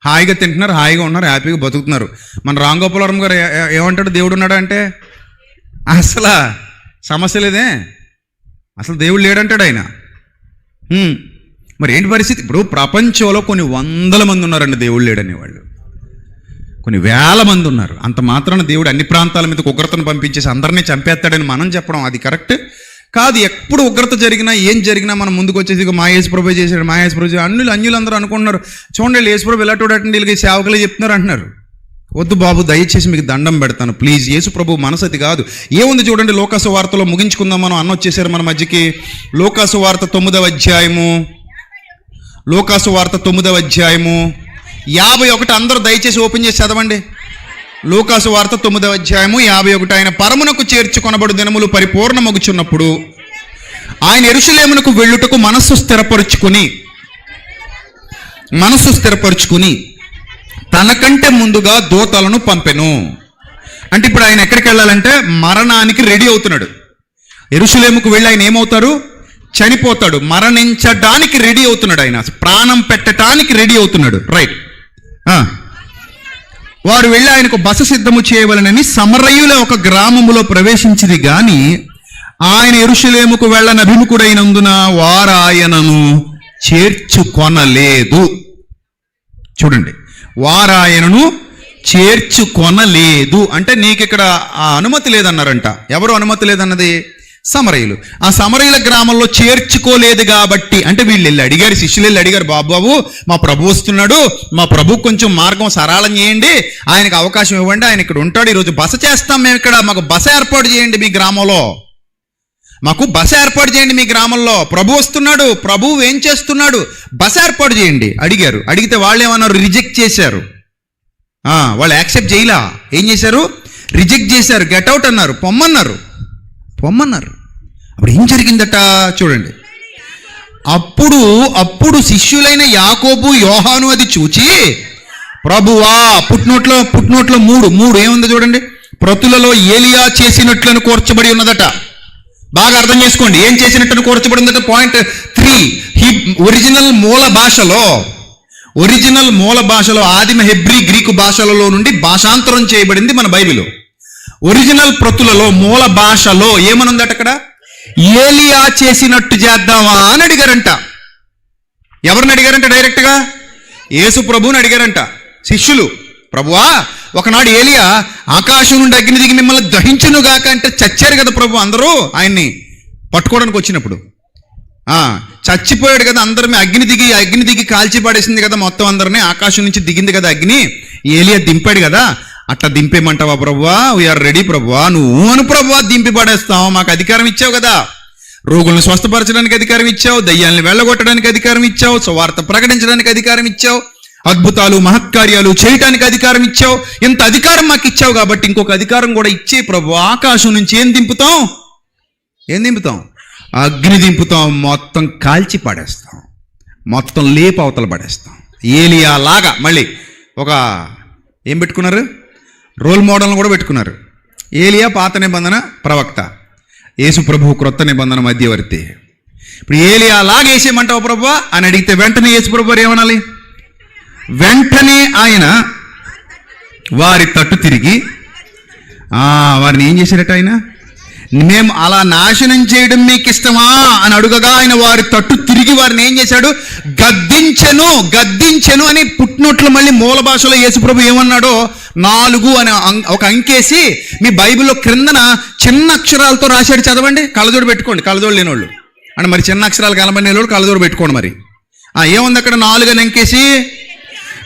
హాయిగా తింటున్నారు, హాయిగా ఉన్నారు, హ్యాపీగా బతుకుతున్నారు. మన రాంగోపాలవరం గారు ఏమంటాడు, దేవుడు ఉన్నాడా అంటే అసలు సమస్య లేదే, అసలు దేవుడు లేడంటాడు ఆయన. మరి ఏంటి పరిస్థితి? ఇప్పుడు ప్రపంచంలో కొన్ని 100 మంది ఉన్నారండి దేవుడు లేడనే వాళ్ళు, కొన్ని 1000 మంది ఉన్నారు. అంత మాత్రాన దేవుడు అన్ని ప్రాంతాల మీద ఉగ్రతను పంపించేసి అందరినీ చంపేస్తాడని మనం చెప్పడం అది కరెక్ట్ కాదు. ఎప్పుడు ఉగ్రత జరిగినా ఏం జరిగినా మనం ముందుకు వచ్చేసి మా యేసుప్రభు చేశాడు, మా యేసుప్రభు అన్యులందరూ అనుకుంటున్నారు, చూడండి యేసుప్రభు ఎలా చూడండి వీళ్ళకి సేవకులే చెప్తున్నారు అంటున్నారు. వద్దు బాబు, దయచేసి మీకు దండం పెడతాను ప్లీజ్. యేసుప్రభు మనసు అది కాదు. ఏముంది చూడండి, లోకాసు వార్తలో ముగించుకుందాం మనం. అన్న వచ్చేసారు మన మధ్యకి. లోకాసు వార్త 9వ అధ్యాయము, లోకాసు వార్త 9వ అధ్యాయము 51. అందరూ దయచేసి ఓపెన్ చేసి చదవండి. లోకాసు వార్త 9వ అధ్యాయము 51. ఆయన పరమునకు చేర్చుకొనబడు దినములు పరిపూర్ణమగుచున్నప్పుడు ఆయన యెరూషలేమునకు వెళ్ళుటకు మనస్సు స్థిరపరుచుకుని తనకంటే ముందుగా దూతలను పంపెను. అంటే ఇప్పుడు ఆయన ఎక్కడికి వెళ్ళాలంటే మరణానికి రెడీ అవుతున్నాడు. యెరూషలేముకు వెళ్ళి ఆయన ఏమవుతారు, చనిపోతాడు, మరణించడానికి రెడీ అవుతున్నాడు, ఆయన ప్రాణం పెట్టడానికి రెడీ అవుతున్నాడు. రైట్. వారు వెళ్ళి ఆయనకు బస సిద్ధము చేయవలనని సమరయుల ఒక గ్రామములో ప్రవేశించింది గాని ఆయన యెరూషలేముకు వెళ్ళని అభిముఖుడైనందున వారు ఆయనను చేర్చుకొనలేదు. చూడండి, వారు ఆయనను చేర్చుకొనలేదు అంటే నీకు ఇక్కడ ఆ అనుమతి లేదన్నారంట. ఎవరు అనుమతి లేదన్నది? సమరయులు. ఆ సమరయుల గ్రామంలో చేర్చుకోలేదు కాబట్టి, అంటే వీళ్ళు వెళ్ళి అడిగారు, శిష్యులు వెళ్ళి అడిగారు, బాబు మా ప్రభు వస్తున్నాడు, మా ప్రభు కొంచెం మార్గం సరళం చేయండి, ఆయనకు అవకాశం ఇవ్వండి, ఆయన ఇక్కడ ఉంటాడు, ఈరోజు బస చేస్తాం మేము ఇక్కడ, మాకు బస ఏర్పాటు చేయండి మీ గ్రామంలో, మాకు బస ఏర్పాటు చేయండి మీ గ్రామంలో, ప్రభు వస్తున్నాడు, ప్రభువు ఏం చేస్తున్నాడు, బస ఏర్పాటు చేయండి అడిగారు. అడిగితే వాళ్ళు ఏమన్నారు, రిజెక్ట్ చేశారు. వాళ్ళు యాక్సెప్ట్ చేయలా, ఏం చేశారు, రిజెక్ట్ చేశారు, గెట్ అవుట్ అన్నారు, పొమ్మన్నారు. అప్పుడు ఏం జరిగిందట చూడండి. అప్పుడు శిష్యులైన యాకోబు యోహాను అది చూచి, ప్రభువా, పుట్నోట్లో మూడు ఏముందో చూడండి, ప్రతులలో ఏలియా చేసినట్లను కూర్చబడి ఉన్నదట. బాగా అర్థం చేసుకోండి, ఏం చేసినట్టు కూర్చబడి ఉందట. పాయింట్ 3, ఒరిజినల్ మూల భాషలో ఆదిమ హెబ్రీ గ్రీకు భాషలలో నుండి భాషాంతరం చేయబడింది మన బైబిల్. ఒరిజినల్ ప్రతులలో మూల భాషలో ఏమనుందట అక్కడ? ఏలియా చేసినట్టు చేద్దామా అని అడిగారంట. ఎవరిని అడిగారంట? డైరెక్ట్గా యేసు ప్రభువుని అడిగారంట శిష్యులు. ప్రభువా, ఒకనాడు ఏలియా ఆకాశం నుండి అగ్ని దిగి మిమ్మల్ని దహించునుగాక అంటే చచ్చారు కదా ప్రభు అందరూ ఆయన్ని పట్టుకోవడానికి వచ్చినప్పుడు. చచ్చిపోయాడు కదా, అందరినీ అగ్ని దిగి కాల్చి పడేసింది కదా మొత్తం అందరినీ, ఆకాశం నుంచి దిగింది కదా అగ్ని, ఏలియా దింపాడు కదా, అట్లా దింపేమంటావా ప్రభువా? వీఆర్ రెడీ ప్రభువా, నువ్వు అను ప్రభువా, దింపి పడేస్తావు, మాకు అధికారం ఇచ్చావు కదా, రోగులను స్వస్థపరచడానికి అధికారం ఇచ్చావు, దయ్యాలను వెళ్ళగొట్టడానికి అధికారం ఇచ్చావు, సువార్త ప్రకటించడానికి అధికారం ఇచ్చావు, అద్భుతాలు మహత్కార్యాలు చేయటానికి అధికారం ఇచ్చావు, ఇంత అధికారం మాకు ఇచ్చావు కాబట్టి ఇంకొక అధికారం కూడా ఇచ్చే ప్రభు. ఆకాశం నుంచి ఏం దింపుతాం? అగ్ని దింపుతాం, మొత్తం కాల్చి పడేస్తాం, మొత్తం లేపు అవతల పడేస్తాం. ఏలియా లాగా మళ్ళీ ఒక ఏం పెట్టుకున్నారు? రోల్ మోడల్ని కూడా పెట్టుకున్నారు. ఏలియా పాత నిబంధన ప్రవక్త, యేసు ప్రభువు క్రొత్త నిబంధన మధ్యవర్తి. ఇప్పుడు ఏలియా లాగా వేసేయమంటావు ప్రభు అని అడిగితే వెంటనే యేసు ప్రభు ఏమనాలి? వెంటనే ఆయన వారి తట్టు తిరిగి వారిని ఏం చేశారట? ఆయన మేము అలా నాశనం చేయడం మీకు ఇష్టమా అని అడుగగా ఆయన వారి తట్టు తిరిగి వారిని ఏం చేశాడు? గద్దించెను అని పుట్టినట్లు మళ్ళీ మూల భాషలో యేసుప్రభు ఏమన్నాడో 4 అని ఒక అంకేసి మీ బైబిల్లో క్రిందన చిన్న అక్షరాలతో రాశాడు, చదవండి. కళ్ళజోడు పెట్టుకోండి, కళ్ళజోడు లేనోళ్ళు అంటే మరి చిన్న అక్షరాలు కనబడిన వాళ్ళు కళ్ళజోడు పెట్టుకోండి. మరి ఏముంది అక్కడ? 4 అని అంకేసి,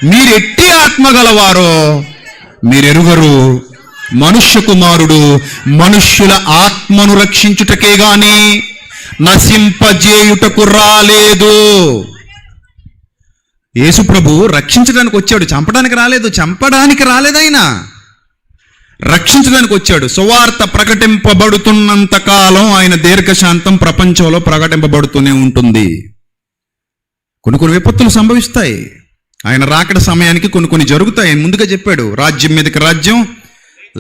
మీరు ఎట్టి ఆత్మ గలవారో మీరెరుగరు, మనుష్య కుమారుడు మనుష్యుల ఆత్మను రక్షించుటకే గాని నశింపజేయుటకు రాలేదు. యేసు ప్రభు రక్షించడానికి వచ్చాడు, చంపడానికి రాలేదు ఆయన, రక్షించడానికి వచ్చాడు. సువార్త ప్రకటింపబడుతున్నంత కాలం ఆయన దీర్ఘశాంతం ప్రపంచంలో ప్రకటింపబడుతూనే ఉంటుంది. కొన్ని విపత్తులు సంభవిస్తాయి, ఆయన రాకడ సమయానికి కొన్ని జరుగుతాయి. ఆయన ముందుగా చెప్పాడు, రాజ్యం మీదకి రాజ్యం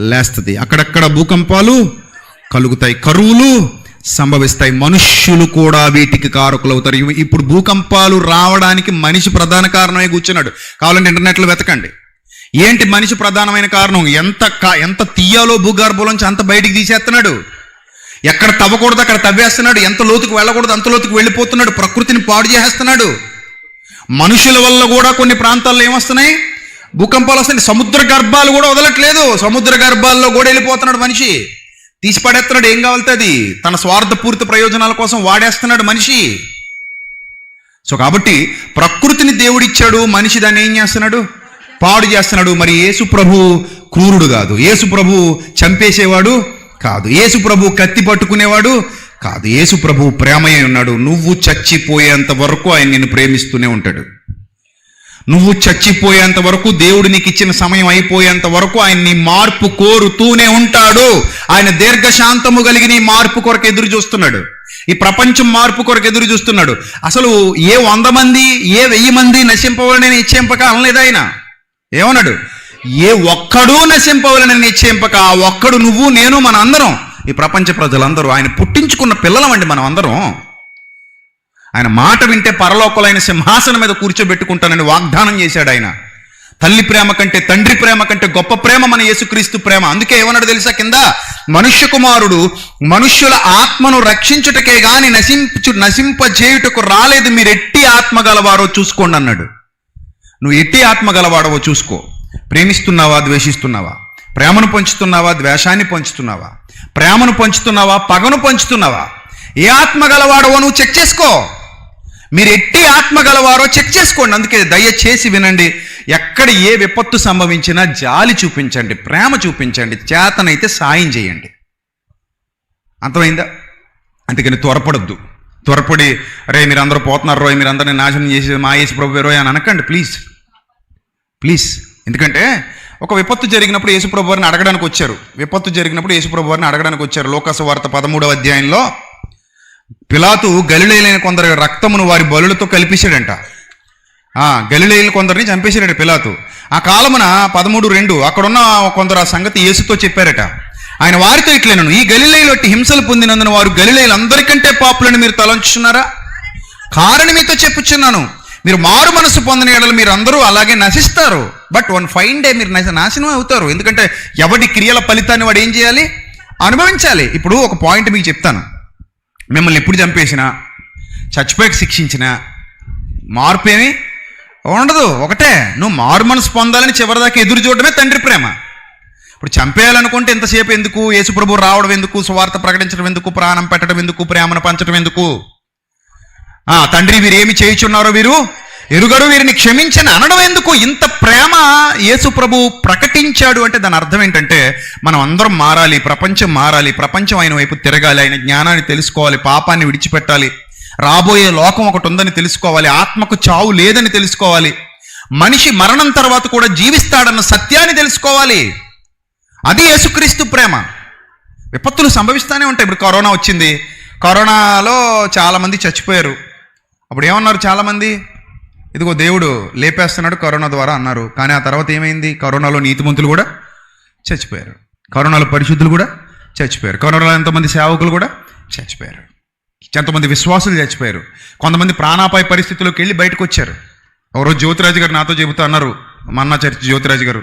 లేస్తుంది, అక్కడక్కడ భూకంపాలు కలుగుతాయి, కరువులు సంభవిస్తాయి, మనుష్యులు కూడా వీటికి కారకులవుతారు. ఇప్పుడు భూకంపాలు రావడానికి మనిషి ప్రధాన కారణమై కూర్చున్నాడు. కావాలంటే ఇంటర్నెట్లో వెతకండి, ఏంటి మనిషి ప్రధానమైన కారణం? ఎంత తీయాలో భూగర్భంలోంచి అంత బయటికి తీసేస్తున్నాడు, ఎక్కడ తవ్వకూడదు అక్కడ తవ్వేస్తున్నాడు, ఎంత లోతుకు వెళ్ళకూడదు అంత లోతుకు వెళ్ళిపోతున్నాడు, ప్రకృతిని పాడు చేసేస్తున్నాడు. మనుషుల వల్ల కూడా కొన్ని ప్రాంతాల్లో ఏమొస్తున్నాయి? భూకంపాలు వస్తాయి. సముద్ర గర్భాలు కూడా వదలట్లేదు, సముద్ర గర్భాల్లో కూడా వెళ్ళిపోతున్నాడు మనిషి, తీసి పడేస్తున్నాడు. ఏం కావాలితే అది తన స్వార్థపూరిత ప్రయోజనాల కోసం వాడేస్తున్నాడు మనిషి. సో కాబట్టి ప్రకృతిని దేవుడిచ్చాడు, మనిషి దాన్ని ఏం చేస్తున్నాడు? పాడు చేస్తున్నాడు. మరి యేసు ప్రభు క్రూరుడు కాదు, యేసు ప్రభు చంపేసేవాడు కాదు, యేసు ప్రభు కత్తి పట్టుకునేవాడు కాదు, యేసు ప్రభు ప్రేమయ్య ఉన్నాడు. నువ్వు చచ్చిపోయేంత వరకు ఆయన నిన్ను ప్రేమిస్తూనే ఉంటాడు. నువ్వు చచ్చిపోయేంత వరకు, దేవుడు నీకు ఇచ్చిన సమయం అయిపోయేంత వరకు ఆయన నీ మార్పు కోరుతూనే ఉంటాడు. ఆయన దీర్ఘశాంతము కలిగి నీ మార్పు కొరకు ఎదురు చూస్తున్నాడు. ఈ ప్రపంచం మార్పు కొరకు ఎదురు చూస్తున్నాడు. అసలు ఏ 100 మంది ఏ 1000 మంది నశింపవాలని నిశ్చయింపక అనలేదు ఆయన. ఏమన్నాడు? ఏ ఒక్కడూ నశింపవాలని నిశ్చయింపక, ఆ ఒక్కడు నువ్వు నేను మన అందరం, ఈ ప్రపంచ ప్రజలందరూ ఆయన పుట్టించుకున్న పిల్లలమండి మనం అందరం. ఆయన మాట వింటే పరలోకలైన సింహాసనం మీద కూర్చోబెట్టుకుంటానని వాగ్దానం చేశాడు ఆయన. తల్లి ప్రేమ కంటే తండ్రి ప్రేమ కంటే గొప్ప ప్రేమ మన యేసుక్రీస్తు ప్రేమ. అందుకే ఏమన్నాడు తెలుసా? కింద, మనుష్య కుమారుడు మనుష్యుల ఆత్మను రక్షించుటకే గాని నశింపజేయుటకు రాలేదు, మీరు ఎట్టి ఆత్మ గలవారో చూసుకోండి అన్నాడు. నువ్వు ఎట్టి ఆత్మ గలవాడవో చూసుకో. ప్రేమిస్తున్నావా, ద్వేషిస్తున్నావా? ప్రేమను పంచుతున్నావా, ద్వేషాన్ని పంచుతున్నావా? ప్రేమను పంచుతున్నావా, పగను పంచుతున్నావా? ఏ ఆత్మ గలవాడవో నువ్వు చెక్ చేసుకో. మీరు ఎట్టి ఆత్మ గలవారో చెక్ చేసుకోండి. అందుకే దయచేసి వినండి, ఎక్కడ ఏ విపత్తు సంభవించినా జాలి చూపించండి, ప్రేమ చూపించండి, చేతనైతే సాయం చేయండి. అర్థమైందా? అందుకని త్వరపడి రే మీరందరూ పోతున్నారు రోయ్, మీరందరినీ నాశనం చేసి మా యేసు ప్రభు రోయ్ అని అనకండి ప్లీజ్. ఎందుకంటే ఒక విపత్తు జరిగినప్పుడు యేసు ప్రభు వారిని అడగడానికి వచ్చారు. లోకాసు వార్త 13వ అధ్యాయంలో పిలాతు గలిలయలైన కొందరి రక్తమును వారి బలులతో కలిపేశాడంట. గలిలయలు కొందరిని చంపేశాడట పిలాతు. ఆ కాలమున 13:2 అక్కడున్న కొందరు ఆ సంగతి యేసుతో చెప్పారట. ఆయన వారితో ఇట్లేనను, ఈ గలిలయలో హింసలు పొందినందున వారు గలిలయలందరికంటే పాపులని మీరు తలంచుచున్నారా? కారణం మీతో చెప్పుచున్నాను, మీరు మారు మనసు పొందిన యెడల మీరు అందరూ అలాగే నశిస్తారు. బట్ వన్ ఫైన్ డే మీరు నాశనం అవుతారు. ఎందుకంటే ఎవడి క్రియల ఫలితాన్ని వాడు ఏం చేయాలి? అనుభవించాలి. ఇప్పుడు ఒక పాయింట్ మీకు చెప్తాను. మిమ్మల్ని ఎప్పుడు చంపేసినా, చచ్చిపోయాక శిక్షించినా మార్పు ఏమి ఉండదు. ఒకటే, నువ్వు మారు మనసు పొందాలని చివరిదాకా ఎదురు చూడడమే తండ్రి ప్రేమ. ఇప్పుడు చంపేయాలనుకుంటే ఎంతసేపు ఎందుకు? యేసుప్రభు రావడం ఎందుకు? సువార్త ప్రకటించడం ఎందుకు? ప్రాణం పెట్టడం ఎందుకు? ప్రేమను పంచడం ఎందుకు? తండ్రి వీరు ఏమి చేయుచున్నారో వీరు ఎరుగరు, వీరిని క్షమించని అనడం ఎందుకు? ఇంత ప్రేమ యేసుప్రభు ప్రకటించాడు అంటే దాని అర్థం ఏంటంటే మనం అందరం మారాలి, ప్రపంచం మారాలి, ప్రపంచం ఆయన వైపు తిరగాలి, ఆయన జ్ఞానాన్ని తెలుసుకోవాలి, పాపాన్ని విడిచిపెట్టాలి, రాబోయే లోకం ఒకటి ఉందని తెలుసుకోవాలి, ఆత్మకు చావు లేదని తెలుసుకోవాలి, మనిషి మరణం తర్వాత కూడా జీవిస్తాడన్న సత్యాన్ని తెలుసుకోవాలి. అది యేసుక్రీస్తు ప్రేమ. విపత్తులు సంభవిస్తూనే ఉంటాయి. ఇప్పుడు కరోనా వచ్చింది, కరోనాలో చాలామంది చచ్చిపోయారు. అప్పుడు ఏమన్నారు చాలామంది? ఇదిగో దేవుడు లేపేస్తున్నాడు కరోనా ద్వారా అన్నారు. కానీ ఆ తర్వాత ఏమైంది? కరోనాలో నీతిమంతులు కూడా చచ్చిపోయారు, కరోనాలో పరిశుద్ధులు కూడా చచ్చిపోయారు, కరోనాలో ఎంతమంది సేవకులు కూడా చచ్చిపోయారు, ఎంతమంది విశ్వాసులు చచ్చిపోయారు, కొంతమంది ప్రాణాపాయ పరిస్థితుల్లోకి వెళ్ళి బయటకు వచ్చారు. ఒకరోజు జ్యోతిరాజు గారు నాతో చెబుతూ అన్నారు, మన్నా చర్చి జ్యోతిరాజు గారు,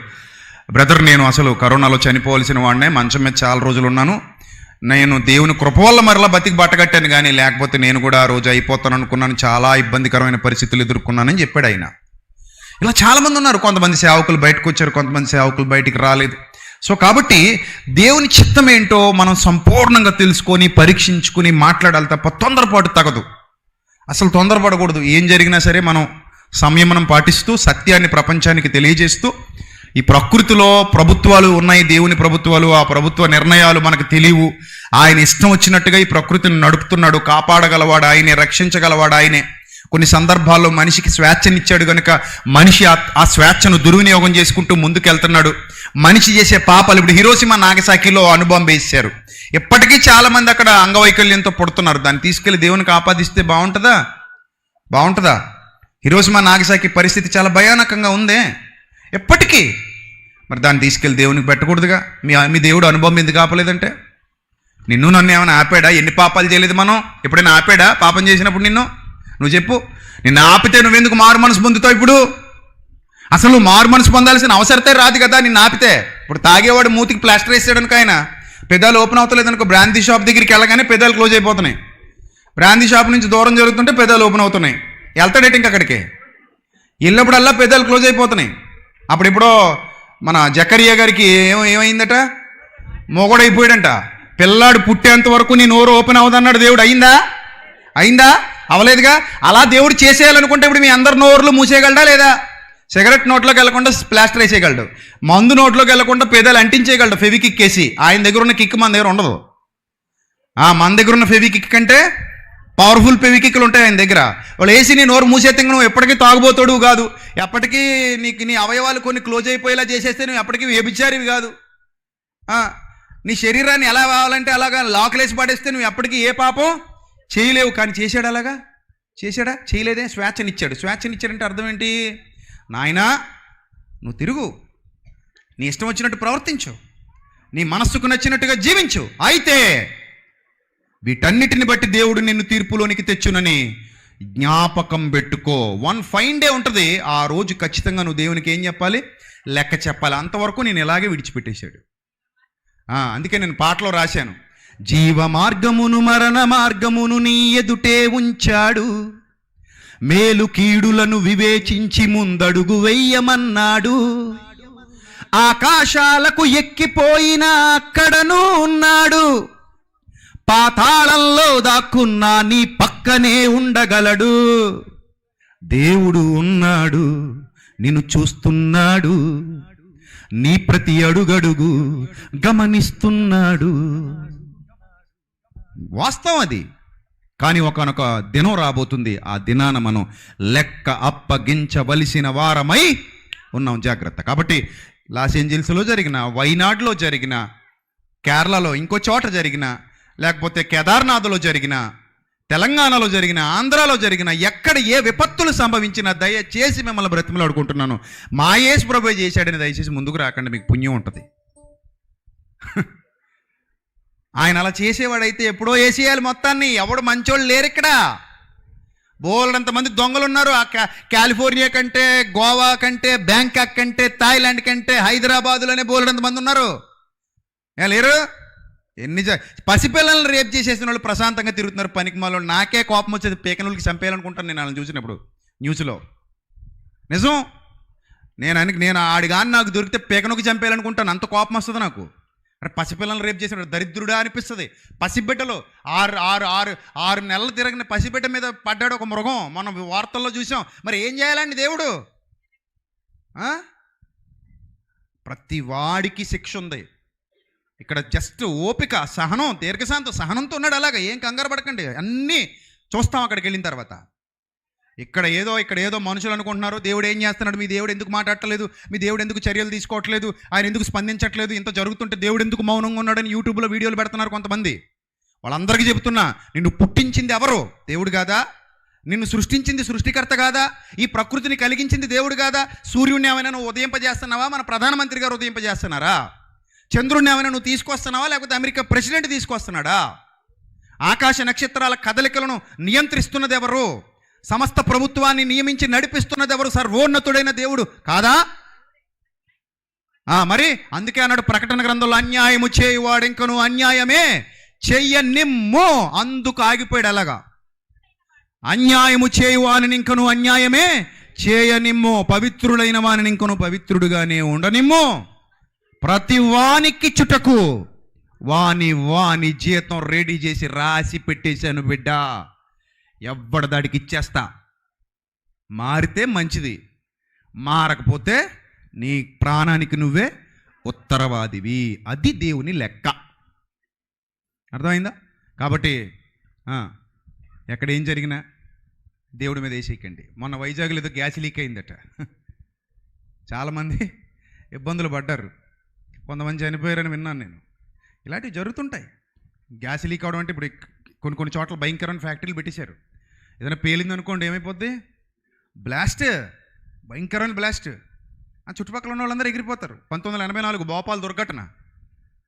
బ్రదర్ నేను అసలు కరోనాలో చనిపోవలసిన వాడినే, మంచం మీద చాలా రోజులు ఉన్నాను, నేను దేవుని కృప వల్ల మరలా బతికి బట్టగట్టాను, కానీ లేకపోతే నేను కూడా ఆ రోజు అయిపోతాను అనుకున్నాను, చాలా ఇబ్బందికరమైన పరిస్థితులు ఎదుర్కొన్నానని చెప్పాడు ఆయన. ఇలా చాలామంది ఉన్నారు. కొంతమంది సేవకులు బయటకు వచ్చారు, కొంతమంది సేవకులు బయటికి రాలేదు. సో కాబట్టి దేవుని చిత్తం ఏంటో మనం సంపూర్ణంగా తెలుసుకొని పరీక్షించుకుని మాట్లాడాలి తప్ప తొందరపాటు తగదు. అసలు తొందరపడకూడదు. ఏం జరిగినా సరే మనం సంయమనం పాటిస్తూ సత్యాన్ని ప్రపంచానికి తెలియజేస్తూ, ఈ ప్రకృతిలో ప్రభుత్వాలు ఉన్నాయి, దేవుని ప్రభుత్వాలు, ఆ ప్రభుత్వ నిర్ణయాలు మనకు తెలియవు. ఆయన ఇష్టం వచ్చినట్టుగా ఈ ప్రకృతిని నడుపుతున్నాడు, కాపాడగలవాడు ఆయనే, రక్షించగలవాడు ఆయనే. కొన్ని సందర్భాల్లో మనిషికి స్వేచ్ఛనిచ్చాడు కనుక మనిషి ఆ స్వేచ్ఛను దుర్వినియోగం చేసుకుంటూ ముందుకెళ్తున్నాడు. మనిషి చేసే పాపాలు, ఇప్పుడు హిరోషిమా నాగసాకిలో అణుబాంబు వేశారు, ఎప్పటికీ చాలామంది అక్కడ అంగవైకల్యంతో పుడుతున్నారు. దాన్ని తీసుకెళ్లి దేవునికి ఆపాదిస్తే బాగుంటుందా? హిరోషిమా నాగసాకి పరిస్థితి చాలా భయానకంగా ఉందే ఎప్పటికీ. మరి దాన్ని తీసుకెళ్ళి దేవునికి పెట్టకూడదుగా? మీ దేవుడు అనుభవం ఎందుకు ఆపలేదంటే? నిన్ను నన్ను ఏమైనా ఆపాడా? ఎన్ని పాపాలు చేయలేదు మనం? ఎప్పుడైనా ఆపాడా పాపం చేసినప్పుడు నిన్ను? నువ్వు చెప్పు. నిన్ను ఆపితే నువ్వెందుకు మారు మనసు పొందుతావు? ఇప్పుడు అసలు నువ్వు మారు మనసు పొందాల్సిన అవసరతే రాదు కదా నిన్ను ఆపితే. ఇప్పుడు తాగేవాడు మూతికి ప్లాస్టర్ వేసాడు అనుకో, ఆయన పెదాలు ఓపెన్ అవుతలేదు అనుకో, బ్రాందీ షాప్ దగ్గరికి వెళ్ళగానే పెదాలు క్లోజ్ అయిపోతున్నాయి. బ్రాందీ షాప్ నుంచి దూరం జరుగుతుంటే పెదాలు ఓపెన్ అవుతున్నాయి. వెళ్తాడేటి ఇంక అక్కడికి వెళ్ళినప్పుడల్లా పెదాలు క్లోజ్ అయిపోతున్నాయి. అప్పుడెప్పుడో మన జకరియా గారికి ఏమైందట? మొగడైపోయాడంట. పిల్లాడు పుట్టేంత వరకు నీ నోరు ఓపెన్ అవుదన్నాడు దేవుడు. అయిందా? అవలేదుగా. అలా దేవుడు చేసేయాలనుకుంటే ఇప్పుడు మీ అందరు నోరులు మూసేయగలడా లేదా? సిగరెట్ నోట్లోకి వెళ్లకుండా ప్లాస్టర్ వేసేయగలడు, మందు నోట్లోకి వెళ్లకుండా పెదాలు అంటించేయగలడు ఫెవికిక్ వేసి. ఆయన దగ్గర ఉన్న కిక్ మన దగ్గర ఉండదు. మన దగ్గర ఉన్న ఫెవికిక్ కంటే పవర్ఫుల్ ఫెవికిక్లు ఉంటాయి ఆయన దగ్గర. వాళ్ళు వేసి నీ నోరు మూసేస్తే నువ్వు ఎప్పటికీ తాగుబోతాడు కాదు, ఎప్పటికీ నీ అవయవాలు కొన్ని క్లోజ్ అయిపోయేలా చేసేస్తే నువ్వు ఎప్పటికీ వ్యభిచారివి కాదు. నీ శరీరాన్ని ఎలా కావాలంటే అలాగా లాకులేసి పడేస్తే నువ్వు ఎప్పటికీ ఏ పాపం చేయలేవు. కానీ చేశాడు అలాగా? చేశాడా? చేయలేదే. స్వేచ్ఛనిచ్చాడంటే అర్థం ఏంటి? నాయనా నువ్వు తిరుగు, నీ ఇష్టం వచ్చినట్టు ప్రవర్తించు, నీ మనస్సుకు నచ్చినట్టుగా జీవించు, అయితే వీటన్నిటిని బట్టి దేవుడు నిన్ను తీర్పులోనికి తెచ్చునని జ్ఞాపకం పెట్టుకో. వన్ ఫైన్ డే ఉంటుంది, ఆ రోజు ఖచ్చితంగా నువ్వు దేవునికి ఏం చెప్పాలి? లెక్క చెప్పాలి. అంతవరకు నేను ఇలాగే విడిచిపెట్టేశాడు. అందుకే నేను పాటలో రాశాను, జీవ మార్గమును మరణ మార్గమును నీ ఎదుటే ఉంచాడు, మేలు కీడులను వివేచించి ముందడుగు వెయ్యమన్నాడు, ఆకాశాలకు ఎక్కిపోయినా అక్కడను ఉన్నాడు, పాతాళంలో దాక్కున్నా నీ పక్కనే ఉండగలడు, దేవుడు ఉన్నాడు నిన్ను చూస్తున్నాడు, నీ ప్రతి అడుగడుగు గమనిస్తున్నాడు. వాస్తవం అది. కానీ ఒకనొక దినం రాబోతుంది, ఆ దినాన మనం లెక్క అప్పగించవలసిన వారమై ఉన్నాం. జాగ్రత్త. కాబట్టి లాస్ ఏంజల్స్లో జరిగిన, వైనాడ్లో జరిగిన, కేరళలో ఇంకో చోట జరిగిన, లేకపోతే కేదార్నాథ్లో జరిగిన, తెలంగాణలో జరిగిన, ఆంధ్రాలో జరిగిన, ఎక్కడ ఏ విపత్తులు సంభవించినా దయచేసి మిమ్మల్ని బ్రతిమలాడుకుంటున్నాను, మా యేసు ప్రభువే చేశాడని దయచేసి ముందుకు రాకండి, మీకు పుణ్యం ఉంటుంది. ఆయన అలా చేసేవాడైతే ఎప్పుడో వేసేయాలి మొత్తాన్ని. ఎవడు మంచోళ్ళు లేరు ఇక్కడ. బోలెడంత మంది దొంగలు ఉన్నారు. ఆ కాలిఫోర్నియా కంటే, గోవా కంటే, బ్యాంకాక్ కంటే, థాయిలాండ్ కంటే, హైదరాబాదులోనే బోలెడంత మంది ఉన్నారు. లేరు? పసిపిల్లల్ని రేప్ చేసేసిన వాళ్ళు ప్రశాంతంగా తిరుగుతున్నారు పనికిమాలో. నాకే కోపం వచ్చేది, పేకనులకి చంపేయాలనుకుంటాను నేను వాళ్ళని చూసినప్పుడు న్యూస్లో. నిజం, నేను ఆడిగాని నాకు దొరికితే పేకనుకి చంపేయాలనుకుంటాను, అంత కోపం వస్తుంది నాకు. అరే పసిపిల్లల్ని రేపు చేసిన దరిద్రుడా అనిపిస్తుంది. పసిబిడ్డలు 6 నెలలు తిరగిన పసిబిడ్డ మీద పడ్డాడు ఒక మృగం, మనం వార్తల్లో చూసాం. మరి ఏం చేయాలండి దేవుడు? ప్రతి వాడికి శిక్ష ఉంది. ఇక్కడ జస్ట్ ఓపిక, సహనం, దీర్ఘశాంతం, సహనంతో ఉన్నాడు. అలాగా ఏం కంగారు పడకండి, అన్నీ చూస్తాం అక్కడికి వెళ్ళిన తర్వాత. ఇక్కడ ఏదో మనుషులు అనుకుంటున్నారు దేవుడు ఏం చేస్తున్నాడు, మీ దేవుడు ఎందుకు మాట్లాడట్లేదు, మీ దేవుడు ఎందుకు చర్యలు తీసుకోవట్లేదు, ఆయన ఎందుకు స్పందించట్లేదు, ఇంత జరుగుతుంటే దేవుడు ఎందుకు మౌనంగా ఉన్నాడని యూట్యూబ్లో వీడియోలు పెడుతున్నారు కొంతమంది. వాళ్ళందరికీ చెబుతున్నా, నిన్ను పుట్టించింది ఎవరు? దేవుడు కాదా? నిన్ను సృష్టించింది సృష్టికర్త కాదా? ఈ ప్రకృతిని కలిగించింది దేవుడు కాదా? సూర్యుడిని ఏమైనా నువ్వు ఉదయింపజేస్తున్నావా? మన ప్రధానమంత్రి గారు ఉదయింపజేస్తున్నారా? చంద్రుడిని ఏమైనా నువ్వు తీసుకొస్తున్నావా, లేకపోతే అమెరికా ప్రెసిడెంట్ తీసుకొస్తున్నాడా? ఆకాశ నక్షత్రాల కదలికలను నియంత్రిస్తున్నది ఎవరు? సమస్త ప్రభుత్వాన్ని నియమించి నడిపిస్తున్నది ఎవరు? సర్వోన్నతుడైన దేవుడు కాదా? మరి అందుకే అన్నాడు ప్రకటన గ్రంథంలో, అన్యాయము చేయువాడు ఇంకను అన్యాయమే చెయ్యనిమ్ము. అందుకు ఆగిపోయాడు. అలాగా అన్యాయము చేయువాని ఇంకను అన్యాయమే చేయనిమ్ము, పవిత్రుడైన వాని ఇంకను పవిత్రుడుగానే ఉండనిమ్ము. ప్రతి వానికి చుటకు వాని జీతం రెడీ చేసి రాసి పెట్టేశాను బిడ్డ. ఎవ్వడ దాడికి ఇచ్చేస్తా. మారితే మంచిది, మారకపోతే నీ ప్రాణానికి నువ్వే ఉత్తరవాదివి. అది దేవుని లెక్క. అర్థమైందా? కాబట్టి ఎక్కడ ఏం జరిగినా దేవుడి మీద వేసేయకండి. మొన్న వైజాగ్లో ఏదో గ్యాస్ లీక్ అయిందట, చాలామంది ఇబ్బందులు పడ్డారు, కొంతమంది చనిపోయారని విన్నాను నేను. ఇలాంటివి జరుగుతుంటాయి. గ్యాస్ లీక్ అవడం అంటే ఇప్పుడు కొన్ని చోట్ల భయంకరమైన ఫ్యాక్టరీలు పెట్టేశారు. ఏదైనా పేలింది అనుకోండి, ఏమైపోద్ది? బ్లాస్ట్, భయంకరమైన బ్లాస్ట్. ఆ చుట్టుపక్కల ఉన్న వాళ్ళందరూ ఎగిరిపోతారు. 1984 భోపాల్ దుర్ఘటన,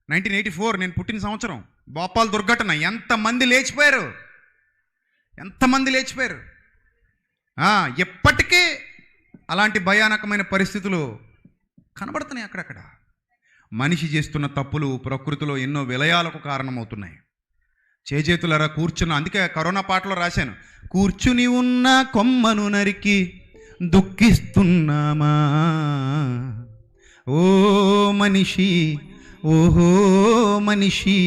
1984 నేను పుట్టిన సంవత్సరం. భోపాల్ దుర్ఘటన, ఎంతమంది లేచిపోయారు. ఎప్పటికీ అలాంటి భయానకమైన పరిస్థితులు కనబడుతున్నాయి అక్కడక్కడ. మనిషి చేస్తున్న తప్పులు ప్రకృతిలో ఎన్నో విలయాలకు కారణమవుతున్నాయి. చేజేతులరా కూర్చున్న, అందుకే కరోనా పాటలో రాశాను, కూర్చుని ఉన్న కొమ్మను నరికి దుఃఖిస్తున్నామా ఓ మనిషి, ఓహో మనిషి,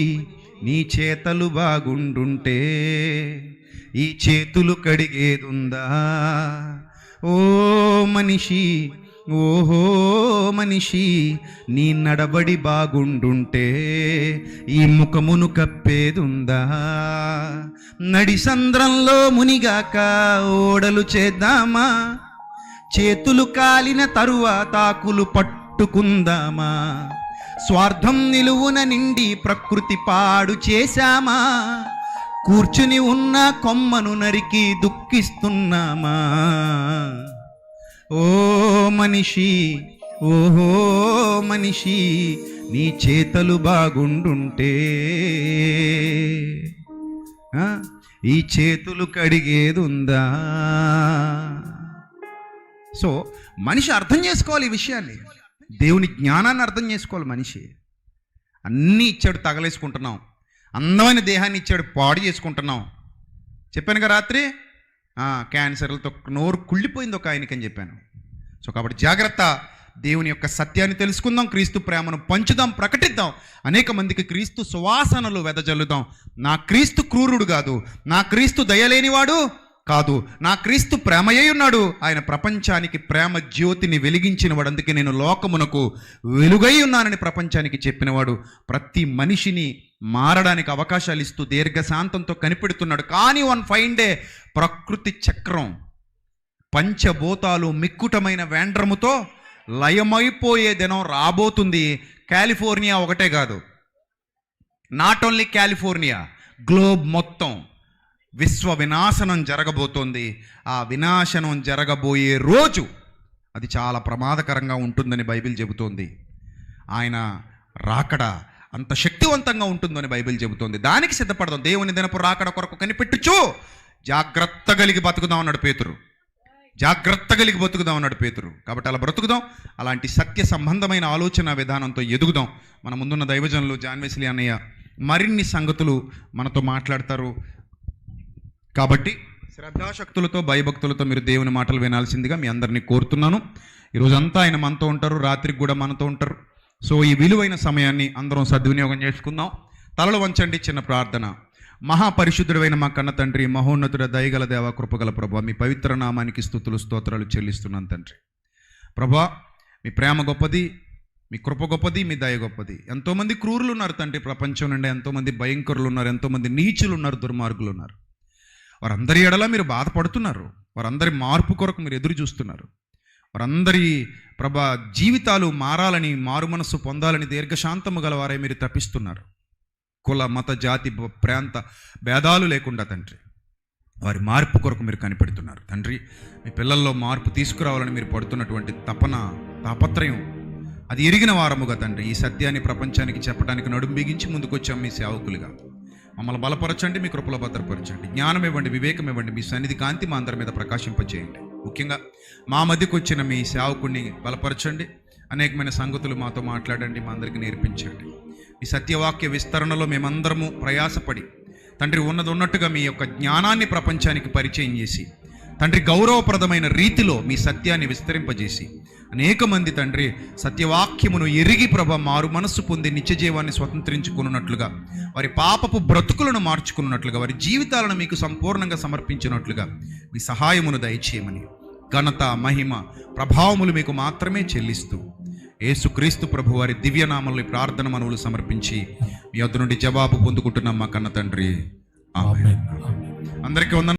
నీ చేతలు బాగుండుంటే ఈ చేతులు కడిగేదుందా? ఓ మనిషి, ఓహో మనిషి, నీ నడబడి బాగుండుంటే ఈ ముఖమును కప్పేదుందా? నడి సంద్రంలో మునిగాక ఓడలు చేద్దామా, చేతులు కాలిన తరువాత ఆకులు పట్టుకుందామా? స్వార్థం నిలువున నిండి ప్రకృతి పాడు చేశామా? కూర్చుని ఉన్న కొమ్మను నరికి దుఃఖిస్తున్నామా? ఓ మనిషి, ఓహో మనిషి, నీ చేతలు బాగుండుంటే ఈ చేతులు కడిగేదుందా? సో మనిషి అర్థం చేసుకోవాలి ఈ విషయాన్ని, దేవుని జ్ఞానాన్ని అర్థం చేసుకోవాలి. మనిషి అన్నీ ఇచ్చాడు, తగలేసుకుంటున్నాం. అందమైన దేహాన్ని ఇచ్చాడు, పాడు చేసుకుంటున్నాం. చెప్పాను కదా రాత్రి, క్యాన్సర్లతో నోరు కుళ్ళిపోయింది ఒక ఆయనకని చెప్పాను. సో కాబట్టి జాగ్రత్త, దేవుని యొక్క సత్యాన్ని తెలుసుకుందాం, క్రీస్తు ప్రేమను పంచుదాం, ప్రకటిద్దాం, అనేక మందికి క్రీస్తు సువాసనలు వెదజల్లుదాం. నా క్రీస్తు క్రూరుడు కాదు, నా క్రీస్తు దయలేనివాడు కాదు, నా క్రీస్తు ప్రేమయ్య ఉన్నాడు. ఆయన ప్రపంచానికి ప్రేమ జ్యోతిని వెలిగించినవాడు. అందుకే నేను లోకమునకు వెలుగై ఉన్నానని ప్రపంచానికి చెప్పినవాడు. ప్రతి మనిషిని మారడానికి అవకాశాలు ఇస్తూ దీర్ఘశాంతంతో కనిపెడుతున్నాడు. కానీ వన్ ఫైన్ డే ప్రకృతి చక్రం, పంచభూతాలు మిక్కుటమైన వేండ్రముతో లయమైపోయే దినం రాబోతుంది. కాలిఫోర్నియా ఒకటే కాదు, నాట్ ఓన్లీ కాలిఫోర్నియా, గ్లోబ్ మొత్తం విశ్వ వినాశనం జరగబోతోంది. ఆ వినాశనం జరగబోయే రోజు అది చాలా ప్రమాదకరంగా ఉంటుందని బైబిల్ చెబుతోంది. ఆయన రాకడ అంత శక్తివంతంగా ఉంటుందని బైబిల్ చెబుతోంది. దానికి సిద్ధపడదాం. దేవుని దినపు రాకడ కొరకు కనిపెట్టుచు జాగ్రత్త కలిగి బతుకుదాం అన్నాడు పేతురు. జాగ్రత్త కలిగి బతుకుదాం అన్నాడు పేతురు. కాబట్టి అలా బ్రతుకుదాం. అలాంటి సత్య సంబంధమైన ఆలోచన విధానంతో ఎదుగుదాం. మన ముందున్న దైవజనులు జాన్ వెస్లీ అన్నయ్య మరిన్ని సంగతులు మనతో మాట్లాడతారు. కాబట్టి శ్రద్ధాశక్తులతో భయభక్తులతో మీరు దేవుని మాటలు వినాల్సిందిగా మీ అందరినీ కోరుతున్నాను. ఈరోజంతా ఆయన మనతో ఉంటారు, రాత్రికి కూడా మనతో ఉంటారు. సో ఈ విలువైన సమయాన్ని అందరం సద్వినియోగం చేసుకుందాం. తలలు వంచండి, చిన్న ప్రార్థన. మహాపరిశుద్ధుడైన మా కన్న తండ్రి, మహోన్నతుడ, దయగల దేవ, కృపగల ప్రభా, మీ పవిత్ర నామానికి స్తుతులు స్తోత్రాలు చెల్లిస్తున్నాను తండ్రి. ప్రభా, మీ ప్రేమ గొప్పది, మీ కృప గొప్పది, మీ దయ గొప్పది. ఎంతోమంది క్రూరులు ఉన్నారు తండ్రి ప్రపంచం నుండి, ఎంతోమంది భయంకరులు ఉన్నారు, ఎంతోమంది నీచులు ఉన్నారు, దుర్మార్గులు ఉన్నారు. వారందరి ఎడల మీరు బాధపడుతున్నారు. వారందరి మార్పు కొరకు మీరు ఎదురు చూస్తున్నారు. వారందరి ప్రభా జీవితాలు మారాలని, మారు మనస్సు పొందాలని దీర్ఘశాంతము గలవారై మీరు తప్పిస్తున్నారు. కుల, మత, జాతి, ప్రాంత భేదాలు లేకుండా తండ్రి వారి మార్పు కొరకు మీరు కనిపెడుతున్నారు తండ్రి. మీ పిల్లల్లో మార్పు తీసుకురావాలని మీరు పడుతున్నటువంటి తపన, తాపత్రయం అది ఎరిగిన వారముగా తండ్రి ఈ సత్యాన్ని ప్రపంచానికి చెప్పడానికి నడుం బిగించి ముందుకొచ్చాం మీ సేవకులుగా. మమ్మల్ని బలపరచండి, మీ కృపలో భద్రపరచండి. జ్ఞానం ఇవ్వండి, వివేకం ఇవ్వండి. మీ సన్నిధి కాంతి మా అందరి మీద ప్రకాశింపచేయండి. ముఖ్యంగా మా మధ్యకు వచ్చిన మీ సేవకుడిని బలపరచండి. అనేకమైన సంగతులు మాతో మాట్లాడండి, మా అందరికీ నేర్పించండి. ఈ సత్యవాక్య విస్తరణలో మేమందరము ప్రయాసపడి తండ్రి ఉన్నది ఉన్నట్టుగా మీ యొక్క జ్ఞానాన్ని ప్రపంచానికి పరిచయం చేసి తండ్రి గౌరవప్రదమైన రీతిలో మీ సత్యాన్ని విస్తరింపజేసి అనేక మంది తండ్రి సత్యవాక్యమును ఎరిగి ప్రభ మారు మనస్సు పొంది నిత్య జీవాన్ని స్వతంత్రించుకున్నట్లుగా, వారి పాపపు బ్రతుకులను మార్చుకున్నట్లుగా, వారి జీవితాలను మీకు సంపూర్ణంగా సమర్పించినట్లుగా మీ సహాయమును దయచేయమని ఘనత, మహిమ, ప్రభావములు మీకు మాత్రమే చెల్లిస్తూ యేసుక్రీస్తు ప్రభు వారి దివ్యనామంలో ప్రార్థన మనవులు సమర్పించి మీ వద్ద నుండి జవాబు పొందుకుంటున్నాం మా కన్న తండ్రి. ఆమేన్. అందరికీ వందనాలు.